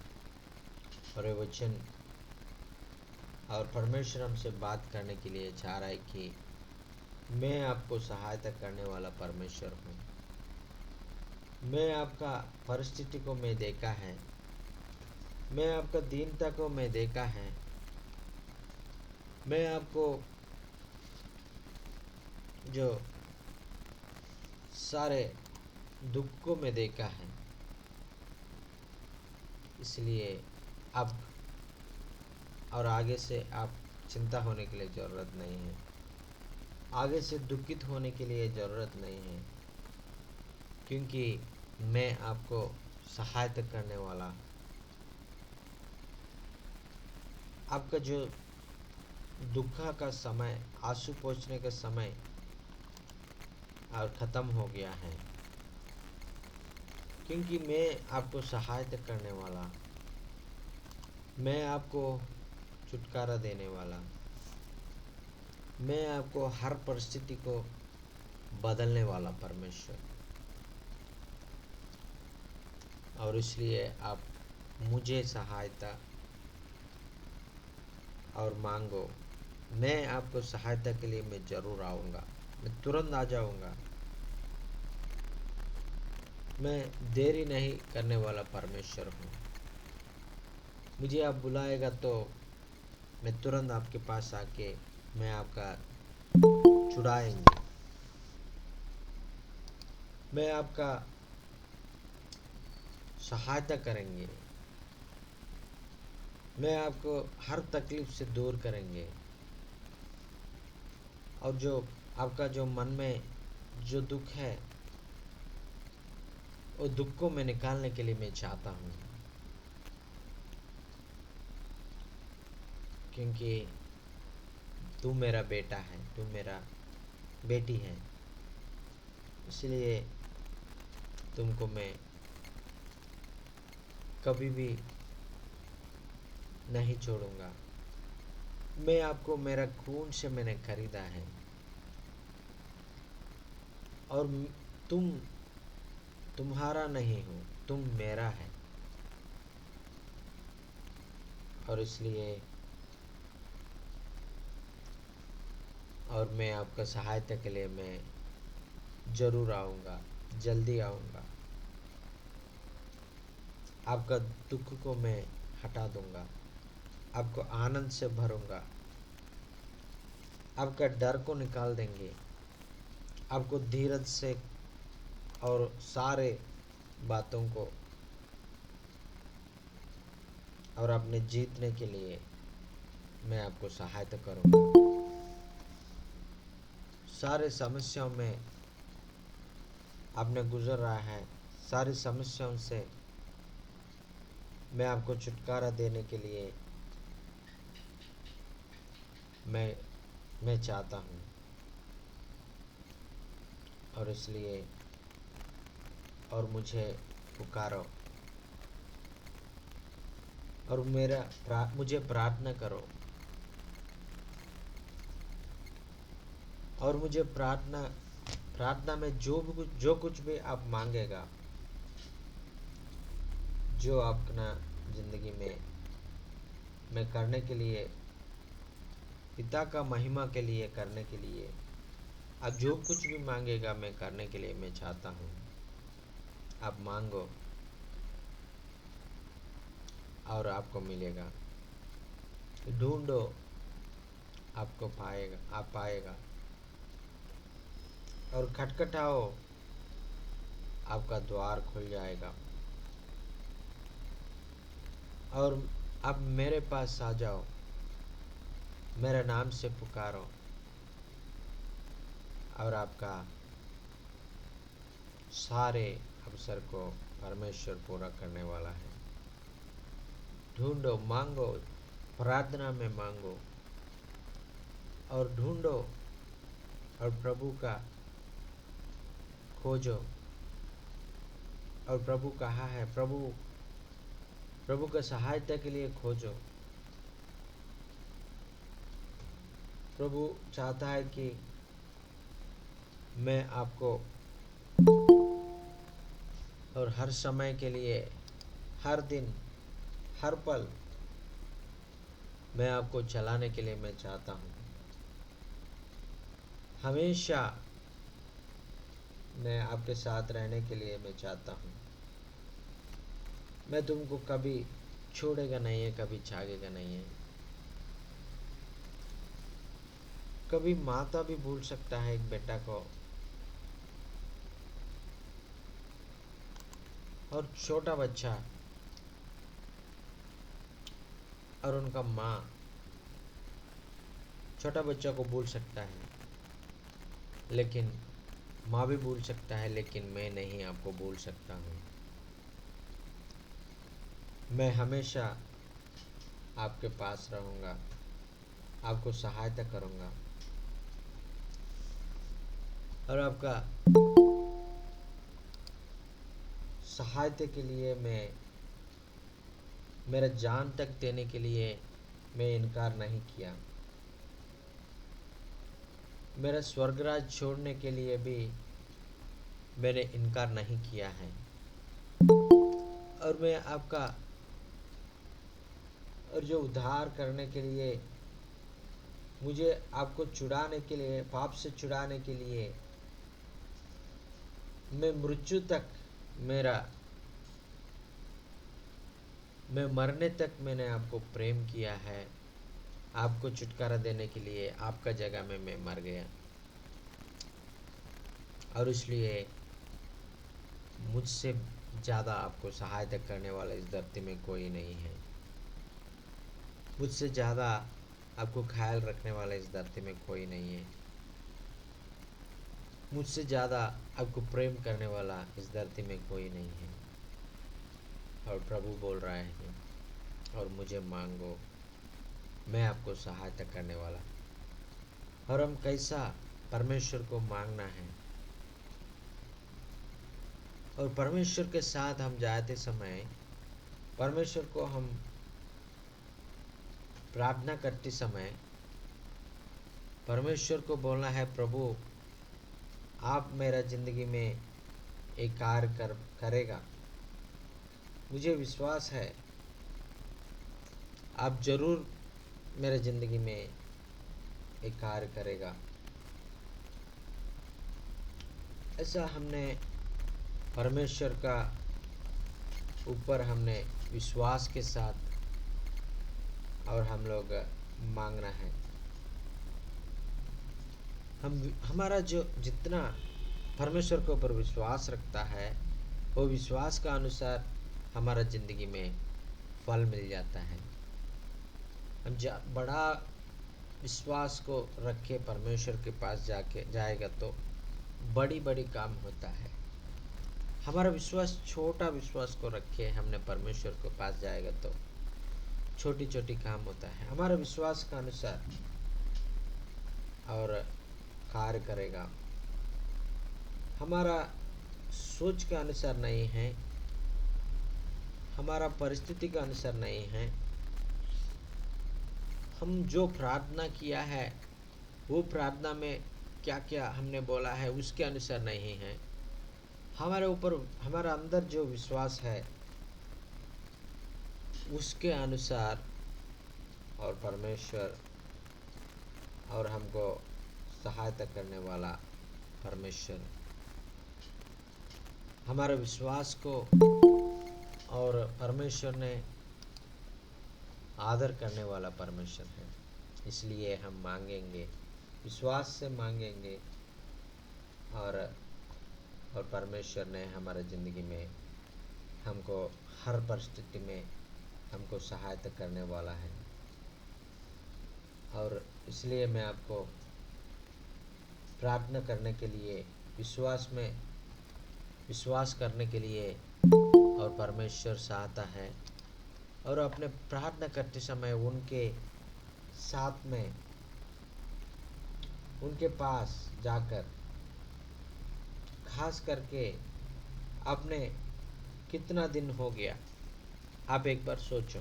और ये वचन और परमेश्वर हमसे बात करने के लिए चाह रहा है कि मैं आपको सहायता करने वाला परमेश्वर हूँ। मैं आपका परिस्थिति को मैं देखा है, मैं आपका दीनता को मैं देखा है, मैं आपको जो सारे दुख को मैं देखा है। इसलिए अब और आगे से आप चिंता होने के लिए ज़रूरत नहीं है, आगे से दुखित होने के लिए ज़रूरत नहीं है, क्योंकि मैं आपको सहायता करने वाला, आपका जो दुख का समय, आंसू पोंछने का समय और ख़त्म हो गया है, क्योंकि मैं आपको सहायता करने वाला, मैं आपको छुटकारा देने वाला, मैं आपको हर परिस्थिति को बदलने वाला परमेश्वर। और इसलिए आप मुझे सहायता और मांगो। मैं आपको सहायता के लिए मैं ज़रूर आऊँगा, मैं तुरंत आ जाऊँगा। मैं देरी नहीं करने वाला परमेश्वर हूँ। मुझे आप बुलाएगा तो मैं तुरंत आपके पास आके मैं आपका छुड़ाएंगे, मैं आपका सहायता करेंगे, मैं आपको हर तकलीफ से दूर करेंगे। और जो आपका जो मन में जो दुख है, वो दुख को मैं निकालने के लिए मैं चाहता हूँ, क्योंकि तू मेरा बेटा है, तू मेरा बेटी है। इसलिए तुमको मैं कभी भी नहीं छोड़ूंगा। मैं आपको मेरा खून से मैंने खरीदा है, और तुम तुम्हारा नहीं हो, तुम मेरा है। और इसलिए और मैं आपका सहायता के लिए मैं ज़रूर आऊँगा, जल्दी आऊँगा। आपका दुख को मैं हटा दूँगा, आपको आनंद से भरूँगा, आपका डर को निकाल देंगे, आपको धीरज से और सारे बातों को और अपने जीतने के लिए मैं आपको सहायता करूँगा। सारे समस्याओं में आपने गुजर रहा है, सारी समस्याओं से मैं आपको छुटकारा देने के लिए मैं चाहता हूँ। और इसलिए और मुझे पुकारो और मुझे प्रार्थना करो, और मुझे प्रार्थना में जो कुछ भी आप मांगेगा, जो अपना ज़िंदगी में मैं करने के लिए, पिता का महिमा के लिए करने के लिए, आप जो कुछ भी मांगेगा मैं करने के लिए मैं चाहता हूँ। आप मांगो और आपको मिलेगा, ढूंढो आपको पाएगा, आप पाएगा, और खटखटाओ आपका द्वार खुल जाएगा। और अब मेरे पास आ जाओ, मेरे नाम से पुकारो, और आपका सारे अवसर को परमेश्वर पूरा करने वाला है। ढूंढो, मांगो, प्रार्थना में मांगो और ढूंढो और प्रभु का खोजो। और प्रभु कहाँ है? प्रभु का सहायता के लिए खोजो। प्रभु चाहता है कि मैं आपको और हर समय के लिए, हर दिन, हर पल मैं आपको चलाने के लिए मैं चाहता हूँ। हमेशा मैं आपके साथ रहने के लिए मैं चाहता हूँ। मैं तुमको कभी छोड़ेगा नहीं है, कभी छाड़ेगा नहीं है। कभी माता भी भूल सकता है एक बेटा को, और छोटा बच्चा और उनका माँ छोटा बच्चा को भूल सकता है, लेकिन माँ भी भूल सकता है, लेकिन मैं नहीं आपको भूल सकता हूँ। मैं हमेशा आपके पास रहूँगा, आपको सहायता करूँगा और आपका सहायता के लिए मैं मेरा जान तक देने के लिए मैं इनकार नहीं किया। मेरा स्वर्गराज छोड़ने के लिए भी मैंने इनकार नहीं किया है। और मैं आपका और जो उद्धार करने के लिए, मुझे आपको छुड़ाने के लिए, पाप से छुड़ाने के लिए, मैं मृत्यु तक मैं मरने तक मैंने आपको प्रेम किया है। आपको छुटकारा देने के लिए आपका जगह में मैं मर गया, और इसलिए मुझसे ज़्यादा आपको सहायता करने वाला इस धरती में कोई नहीं है। मुझसे ज़्यादा आपको ख्याल रखने वाला इस धरती में कोई नहीं है। मुझसे ज़्यादा आपको प्रेम करने वाला इस धरती में कोई नहीं है। और प्रभु बोल रहा है, और मुझे मांगो, मैं आपको सहायता करने वाला। और हम कैसा परमेश्वर को मांगना है, और परमेश्वर के साथ हम जाते समय, परमेश्वर को हम प्रार्थना करते समय परमेश्वर को बोलना है, प्रभु आप मेरा ज़िंदगी में एक कार्य करेगा। मुझे विश्वास है आप ज़रूर मेरे ज़िंदगी में एक कार्य करेगा। ऐसा हमने परमेश्वर का ऊपर हमने विश्वास के साथ और हम लोग मांगना है। हमारा जो जितना परमेश्वर के ऊपर विश्वास रखता है, वो विश्वास का अनुसार हमारा ज़िंदगी में फल मिल जाता है। हम बड़ा विश्वास को रखे परमेश्वर के पास जाएगा तो बड़ी बड़ी काम होता है। हमारा विश्वास छोटा विश्वास को रखे हमने परमेश्वर के पास जाएगा तो छोटी छोटी काम होता है। हमारा विश्वास का अनुसार और कार्य करेगा। हमारा सोच के अनुसार नहीं है, हमारा परिस्थिति के अनुसार नहीं है। हम जो प्रार्थना किया है वो प्रार्थना में क्या क्या हमने बोला है उसके अनुसार नहीं है। हमारे ऊपर हमारा अंदर जो विश्वास है उसके अनुसार और परमेश्वर और हमको सहायता करने वाला परमेश्वर हमारे विश्वास को और परमेश्वर ने आदर करने वाला परमेश्वर है। इसलिए हम मांगेंगे, विश्वास से मांगेंगे, और परमेश्वर ने हमारे ज़िंदगी में हमको हर परिस्थिति में हमको सहायता करने वाला है। और इसलिए मैं आपको प्रार्थना करने के लिए, विश्वास करने के लिए, और परमेश्वर चाहता है और अपने प्रार्थना करते समय उनके साथ में, उनके पास जाकर खास करके आपने कितना दिन हो गया, आप एक बार सोचो।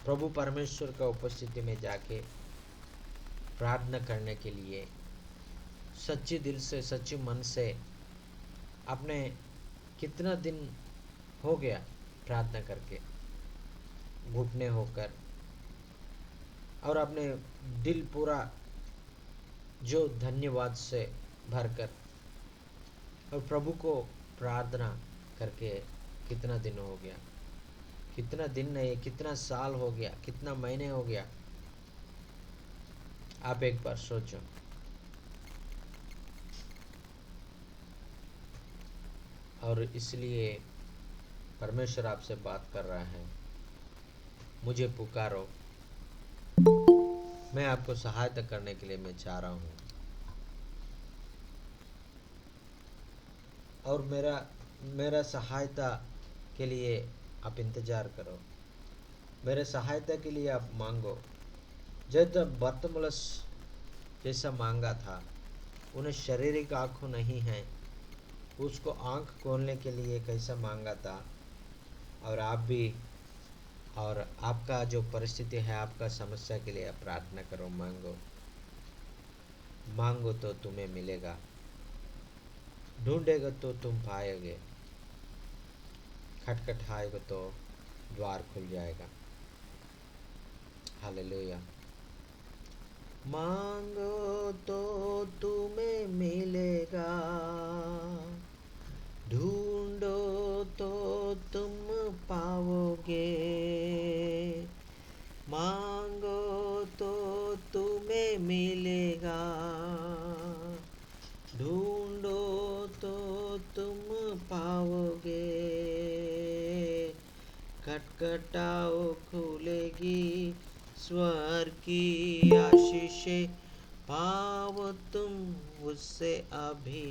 प्रभु परमेश्वर का उपस्थिति में जाके प्रार्थना करने के लिए सच्चे दिल से, सच्चे मन से आपने कितना दिन हो गया प्रार्थना करके, घुटने होकर, और अपने दिल पूरा जो धन्यवाद से भरकर और प्रभु को प्रार्थना करके कितना दिन हो गया, कितना दिन नहीं, कितना साल हो गया, कितना महीने हो गया, आप एक बार सोचो। और इसलिए परमेश्वर आपसे बात कर रहा है, मुझे पुकारो, मैं आपको सहायता करने के लिए मैं चाह रहा हूँ। और मेरा सहायता के लिए आप इंतज़ार करो, मेरे सहायता के लिए आप मांगो। जैसे बर्तमुलस जैसा मांगा था, उन्हें शारीरिक आँखों नहीं है, उसको आँख खोलने के लिए कैसा मांगा था। और आप भी, और आपका जो परिस्थिति है, आपका समस्या के लिए आप प्रार्थना करो, मांगो। मांगो तो तुम्हें मिलेगा, ढूंढेगा तो तुम पाएगे, खटखटाएगा तो द्वार खुल जाएगा। हालेलुया। मांगो तो तुम्हें मिलेगा, ढूंढो तो तुम पाओगे। मांगो तो तुम्हें मिलेगा, ढूंढो तो तुम पाओगे। खटखटाओ खुलेगी स्वर की आशीषें, पाओ तुम उससे अभी।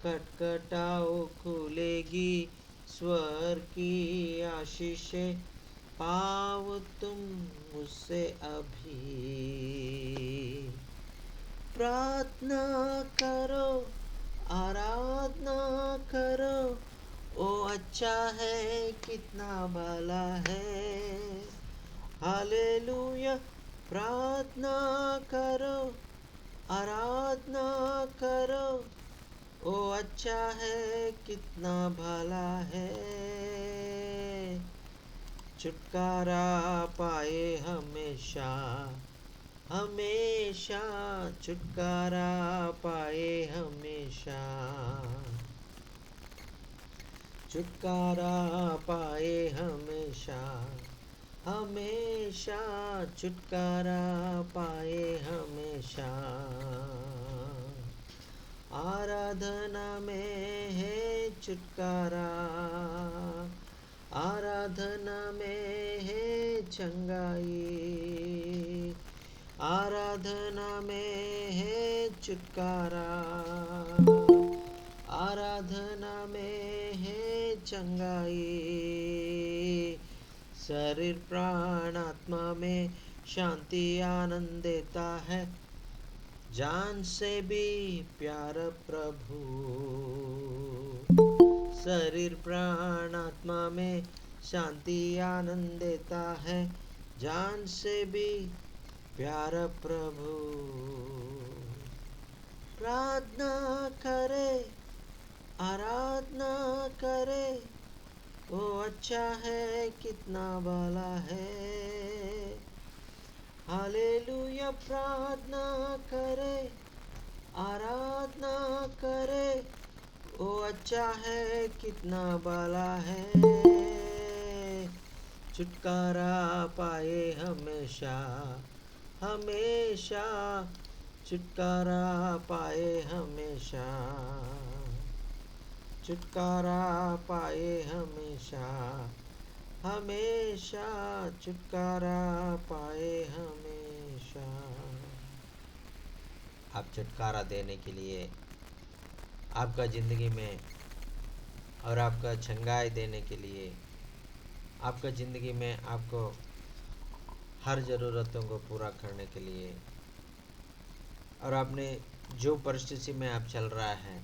खटखटाओ खुलेगी स्वर की आशीषें, पाओ तुम उससे अभी। प्रार्थना करो, आराधना करो, ओ अच्छा है, कितना भला है। हालेलुया। प्रार्थना करो, आराधना करो, ओ अच्छा है, कितना भला है। छुटकारा पाए हमेशा, हमेशा छुटकारा पाए हमेशा। छुटकारा पाए हमेशा, हमेशा छुटकारा पाए हमेशा। आराधना में है छुटकारा, आराधना में है चंगाई, आराधना में है छुटकारा, आराधना में है चंगाई। शरीर प्राण आत्मा में शांति आनंद देता है, जान से भी प्यार प्रभु। शरीर प्राण आत्मा में शांति आनंद देता है, जान से भी प्यार प्रभु। प्रार्थना करे, आराधना करे, वो अच्छा है, कितना भला है। हालेलुया। प्रार्थना करे, आराधना करे, वो अच्छा है, कितना भला है। छुटकारा पाए हमेशा, हमेशा छुटकारा पाए हमेशा, छुटकारा पाए हमेशा, हमेशा छुटकारा पाए हमेशा। आप छुटकारा देने के लिए, आपका ज़िंदगी में और आपका चंगाई देने के लिए, आपका ज़िंदगी में आपको हर ज़रूरतों को पूरा करने के लिए, और आपने जो परिस्थिति में आप चल रहा है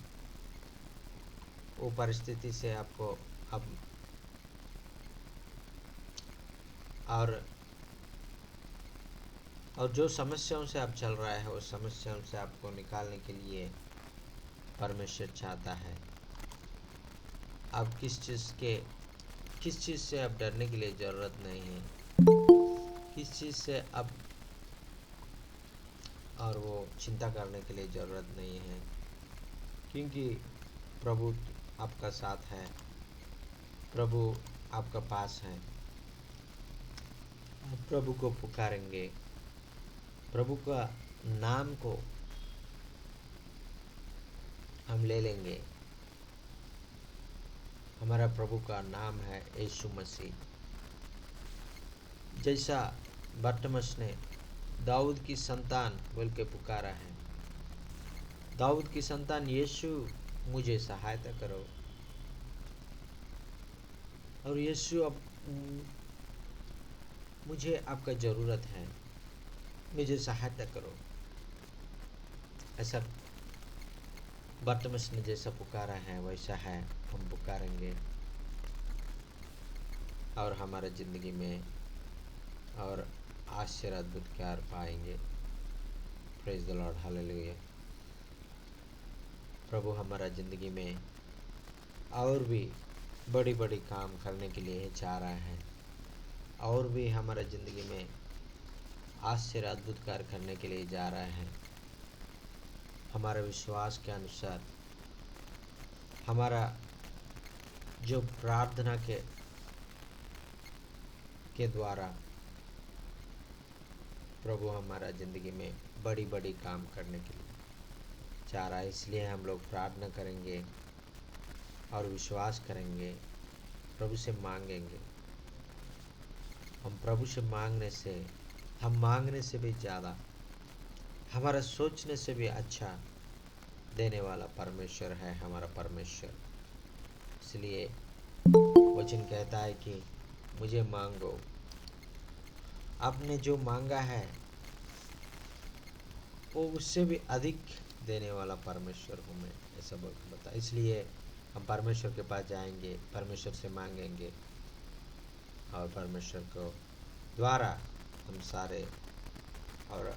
वो परिस्थिति से आपको अब और जो समस्याओं से आप चल रहा है उस समस्याओं से आपको निकालने के लिए परमेश्वर चाहता है। आप किस चीज़ से आप डरने के लिए ज़रूरत नहीं है, किस चीज़ से अब और वो चिंता करने के लिए ज़रूरत नहीं है, क्योंकि प्रभु आपका साथ है, प्रभु आपका पास है। आप प्रभु को पुकारेंगे, प्रभु का नाम को हम ले लेंगे। हमारा प्रभु का नाम है यीशु मसीह। जैसा बर्तमस ने दाऊद की संतान बोल के पुकारा है, दाऊद की संतान यीशु मुझे सहायता करो, और यीशु अब मुझे आपका ज़रूरत है, मुझे सहायता करो। ऐसा बर्तमस ने जैसा पुकारा है वैसा है हम पुकारेंगे, और हमारे ज़िंदगी में और आश्चर्य अद्भुत कार्य पाएंगे। Praise the Lord, hallelujah. प्रभु हमारा ज़िंदगी में और भी बड़ी बड़ी काम करने के लिए चाह रहा है, और भी हमारा ज़िंदगी में आश्चर्य अद्भुत कार्य करने के लिए जा रहा है। हमारे विश्वास के अनुसार, हमारा जो प्रार्थना के द्वारा प्रभु हमारा ज़िंदगी में बड़ी बड़ी काम करने के लिए चाह रहा है। इसलिए हम लोग प्रार्थना करेंगे और विश्वास करेंगे, प्रभु से मांगेंगे। हम प्रभु से मांगने से भी ज़्यादा, हमारा सोचने से भी अच्छा देने वाला परमेश्वर है हमारा परमेश्वर। इसलिए वचन कहता है कि मुझे मांगो, आपने जो मांगा है वो उससे भी अधिक देने वाला परमेश्वर हूँ मैं, ऐसा बोल के बता। इसलिए हम परमेश्वर के पास जाएंगे, परमेश्वर से मांगेंगे, और परमेश्वर को द्वारा हम सारे और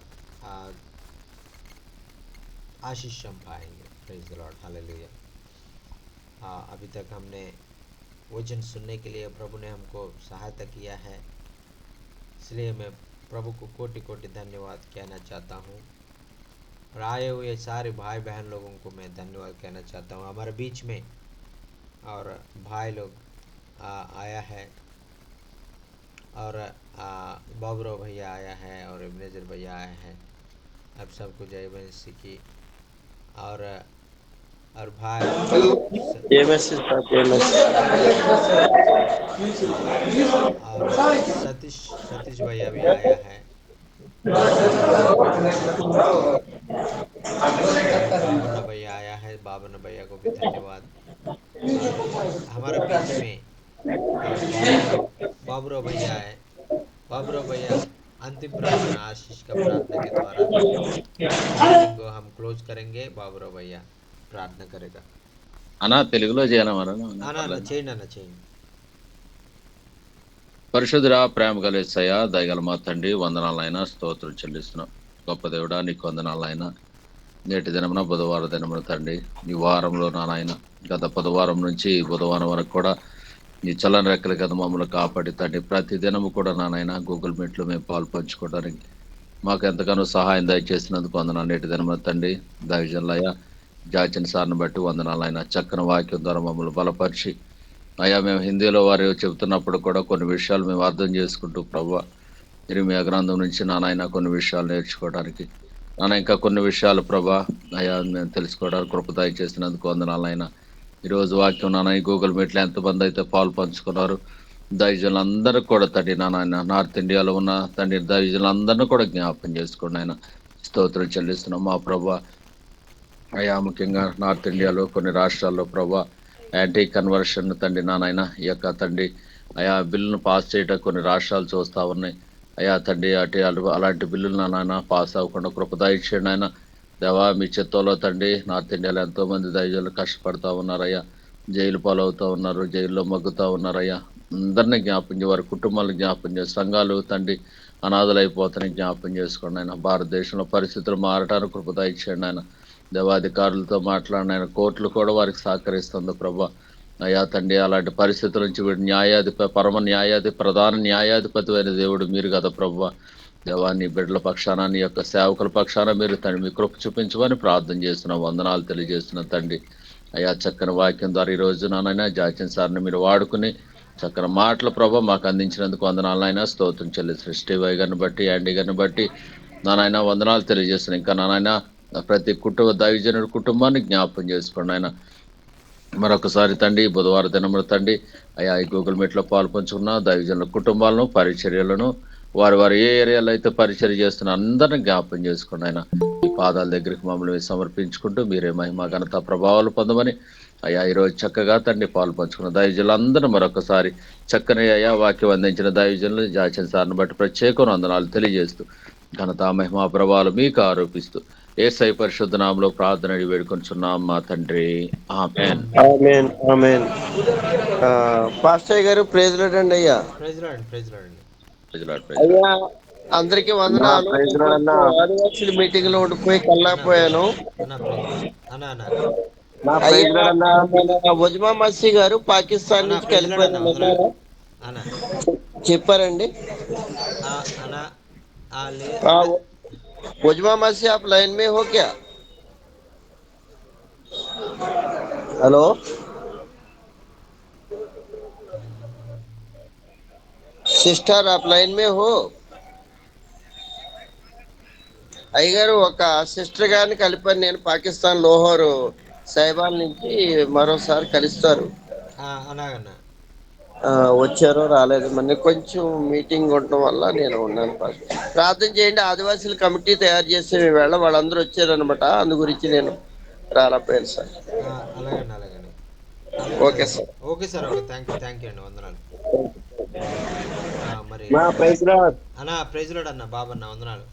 आशीष हम पाएंगे। Praise the Lord, hallelujah. अभी तक हमने वचन सुनने के लिए प्रभु ने हमको सहायता किया है, इसलिए मैं प्रभु को कोटि कोटि धन्यवाद कहना चाहता हूँ। और आए हुए सारे भाई बहन लोगों को मैं धन्यवाद कहना चाहता हूँ। हमारे बीच में और भाई लोग आया है, और बाबरो भैया आया है, और इब्नेजर भैया आया है। अब सबको जय मसीह की। और भाई और सतीश भैया भी आया है, बाबन भैया आया है, बाबन भैया को भी धन्यवाद। और हमारे बीच में बाबरो भैया है। बाबरो भैया अंतिम प्रार्थना आशीष का प्रार्थना के द्वारा मीटिंग को हम क्लोज करेंगे। बाबरो भैया प्रार्थना करेगा। అన్నా తెలుగులో చేయనా మరి చేయండి. పరిశుద్ధుడా, ప్రేమ గలేసయ్య, దయగల మా తండ్రి, వందనాలైనా స్తోత్రం చెల్లిస్తున్నాం. గొప్ప దేవుడా, నీకు వందనాలైనా. నేటి దినమున బుధవారం దినమున తండ్రి, ఈ వారంలో నాయన గత బుధవారం నుంచి బుధవారం వరకు కూడా నీ చల్లని రెక్కల కదా మమ్మల్ని కాపాడి తండ్రి, ప్రతి దినము కూడా నాయన గూగుల్ మీట్లో మేము పాలు పంచుకోవడానికి మాకు ఎంతగానో సహాయం దయచేసినందుకు వందనాలు. నేటి దినమున తండ్రి దైవజనులయ్య జాచిన సార్ని బట్టి వందనాలైనా. చక్కని వాక్యం ద్వారా మమ్మల్ని బలపరిచి అయ్యా, మేము హిందీలో వారు చెబుతున్నప్పుడు కూడా కొన్ని విషయాలు మేము అర్థం చేసుకుంటూ ప్రభువా ఇర్మియా గ్రంథం నుంచి నాయన కొన్ని విషయాలు నేర్చుకోవడానికి, ఇంకా కొన్ని విషయాలు ప్రభా అయ్యా మేము తెలుసుకోవడానికి కృప దయచేసినందుకు వందనాలైనా. ఈరోజు వాక్యం ఈ గూగుల్ మీట్లో ఎంతమంది అయితే పాలు పంచుకున్నారు, దైవజనులందరూ కూడా తండ్రి నాయన నార్త్ ఇండియాలో ఉన్న తండ్రి దైవజనులందరినీ కూడా జ్ఞాపకం చేసుకోండి ఆయన. స్తోత్రం చెల్లిస్తున్నాం మా ప్రభా. అయ్యా ముఖ్యంగా నార్త్ ఇండియాలో కొన్ని రాష్ట్రాల్లో ప్రభా యాంటీ కన్వర్షన్ తండ్రి నాయన ఈ యొక్క తండ్రి అయా బిల్లును పాస్ చేయటం కొన్ని రాష్ట్రాలు చూస్తూ ఉన్నాయి. అయా తండ్రి అలాంటి బిల్లులు నాయన పాస్ అవ్వకుండా కృప దయచేయండి ఆయన. దేవా మీ చిత్తంలో తండ్రి నార్త్ ఇండియాలో ఎంతో మంది దైవజనులు కష్టపడతా ఉన్నారయ్యా, జైలు పాలవుతూ ఉన్నారు, జైల్లో మగ్గుతూ ఉన్నారయ్యా. అందరినీ జ్ఞాపం చేయ, వారి కుటుంబాలను జ్ఞాపం చేసి, సంఘాలు తండ్రి అనాథలైపోతానికి జ్ఞాపం చేసుకోండి ఆయన. భారతదేశంలో పరిస్థితులు మారటానికి కృప దయచేయండి ఆయన. దేవాధికారులతో మాట్లాడిన ఆయన, కోర్టులు కూడా వారికి సహకరిస్తుంది ప్రభా. అయా తండ్రి అలాంటి పరిస్థితుల నుంచి వీడు పరమ ప్రధాన న్యాయాధిపతి అయిన దేవుడు మీరు కదా ప్రభా. దేవాన్ని బిడ్డల పక్షాన నీ యొక్క సేవకుల పక్షాన మీరు తండ్రి మీ కృప చూపించమని ప్రార్థన చేస్తున్నాం, వందనాలు తెలియజేస్తున్నాం తండ్రి. అయా చక్కని వాక్యం ద్వారా ఈ రోజు నానైనా జాచన్ సార్ని మీరు వాడుకుని చక్కని మాటల ప్రభావ మాకు అందించినందుకు వందనాలైనా స్తోత్రం చెల్లి. సృష్టి గారిని బట్టి, యాండీ గారిని బట్టి నానైనా వందనాలు తెలియజేస్తున్నాం. ఇంకా నానైనా ప్రతి దైవజనుడి కుటుంబాన్ని జ్ఞాపకం చేసుకోండి ఆయన. మరొకసారి తండ్రి బుధవారం దినమున తండ్రి అయా ఈ గూగుల్ మీట్లో పాల్పంచుకున్న దైవజనుల కుటుంబాలను, పరిచర్యలను, వారు ఏ ఏరియాలో అయితే పరిచర్య చేస్తున్న అందరిని జ్ఞాపకం చేసుకోండి ఆయన. ఈ పాదాల దగ్గరికి మమ్మల్ని సమర్పించుకుంటూ మీరే మహిమ ఘనత ప్రభావాలు పొందమని అయ్యా ఈరోజు చక్కగా తండ్రి పాలు పంచుకున్న దైవజనులందరూ మరొకసారి చక్కని అయ్యా వాక్యం అందించిన దైవజనులు జాచన్ సార్ని బట్టి ప్రత్యేక వందనాలు తెలియజేస్తూ ఘనత మహిమా ప్రభావాలు మీకు ఆరోపిస్తూ యేసయ్య పరిశుద్ధ నామములో ప్రార్థన అడిగి వేడుకొంచున్నాం మా తండ్రి, ఆమేన్. ఆమేన్ ఆమేన్. పాస్టర్ గారు ప్రైజ్ లార్డ్ అండి. అయ్యా అయ్యా అందరికి వందనాలు. ఆదివాసుల మీటింగ్ లో ఉండిపోయి కల్లాపోయాను. వజ్మా మసీ గారు పాకిస్తాన్ నుంచి కలిపారు చెప్పారండి. वजमा मसी आप लाइन में हो क्या? हेलो సిస్టర్ आप लाइन में हो? అయ్యగారు ఒక సిస్టర్ గారిని కలిపాను నేను పాకిస్తాన్ లోహోర్ సైబాల్ నుంచి. మరోసారి కలుస్తారు. వచ్చారో రాలేదు, మరి కొంచెం మీటింగ్ ఉండటం వల్ల నేను ఉన్నాను. ప్రార్థన చేయండి. ఆదివాసీల కమిటీ తయారు చేసే వేళ వాళ్ళందరూ వచ్చారనమాట, అందు గురించి నేను రాలేకపోయాను sir. Okay sir. Okay sir, okay, thank you అండి, వందనాలు. మరి ప్రైజ్ లార్డ్ ప్రైజ్ లార్డ్ అన్న, బాబు అన్న వందనాలు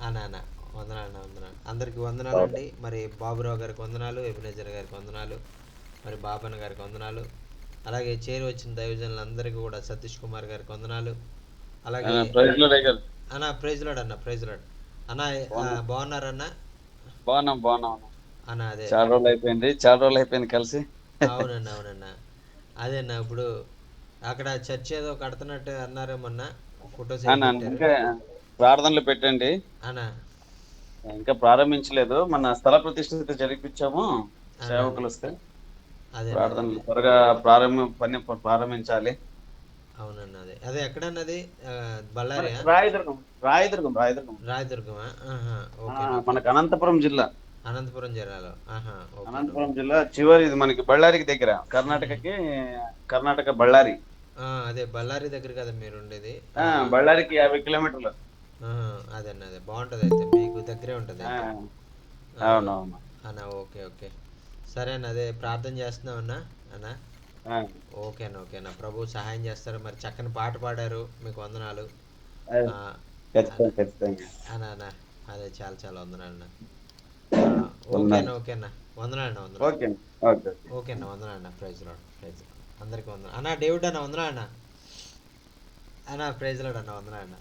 అన్న వందనాలు అందరికి వందనాలు అండి. మరి బాబురావు గారికి వందనాలు, ఎబినేజర్ గారికి వందనాలు, మరి బాబన్న గారికి వందనాలు, అలాగే చేరి వచ్చిన దైవజనులందరికీ కూడా సతీష్ కుమార్ గారికి వందనాలు. అలాగే అన్న ప్రైజ్ లార్డ్ అన్న బాగున్నారన్న? బాగున్నాం అన్న. అదే చాలా రోజులు అయిపోయింది కలిసి. అవునన్న అదేనా. ఇప్పుడు అక్కడ చర్చ్ ఏదో కడుతున్నట్టు అన్నారు మొన్న, ఫోటోస్ ప్రార్థనలు పెట్టండి అన్నా. ఇంకా ప్రారంభించలేదు, మన స్థల ప్రతిష్ఠిత జరిపించాము సేవకులు వస్తే. ప్రార్థనలు త్వరగా ప్రారంభించాలి. అవునన్న. అదే ఎక్కడన్నది? బళ్ళారి, రాయదుర్గమా? మనకు అనంతపురం జిల్లాలో. అనంతపురం జిల్లా చివరి, ఇది మనకి బళ్ళారికి దగ్గర, కర్ణాటక బళ్ళారి. అదే బళ్ళారి దగ్గర కదా మీరు ఉండేది? బళ్ళారికి 50 కిలోమీటర్లు. అదన్న, అదే బాగుంటది అయితే, మీకు దగ్గరే ఉంటది. అవునవును అన్న. ఓకే సరే అన్న. అదే ప్రార్థన చేస్తున్నావు అన్న. ఓకే అన్న. ప్రభు సహాయం చేస్తారు. మరి చక్కని పాట పాడారు, మీకు వందనాలు అన్న. అదే చాలా వందనాలు అన్న. ఓకే అన్న, వందనాలు. ఓకే అన్న, వందనాలు. ప్రైజ్ లార్డ్ అందరికి వందనాలు అన్న. డేవిడ్ అన్న వందనాలు అన్న. ప్రైజ్ లార్డ్ అన్న, వందనాలు అన్న.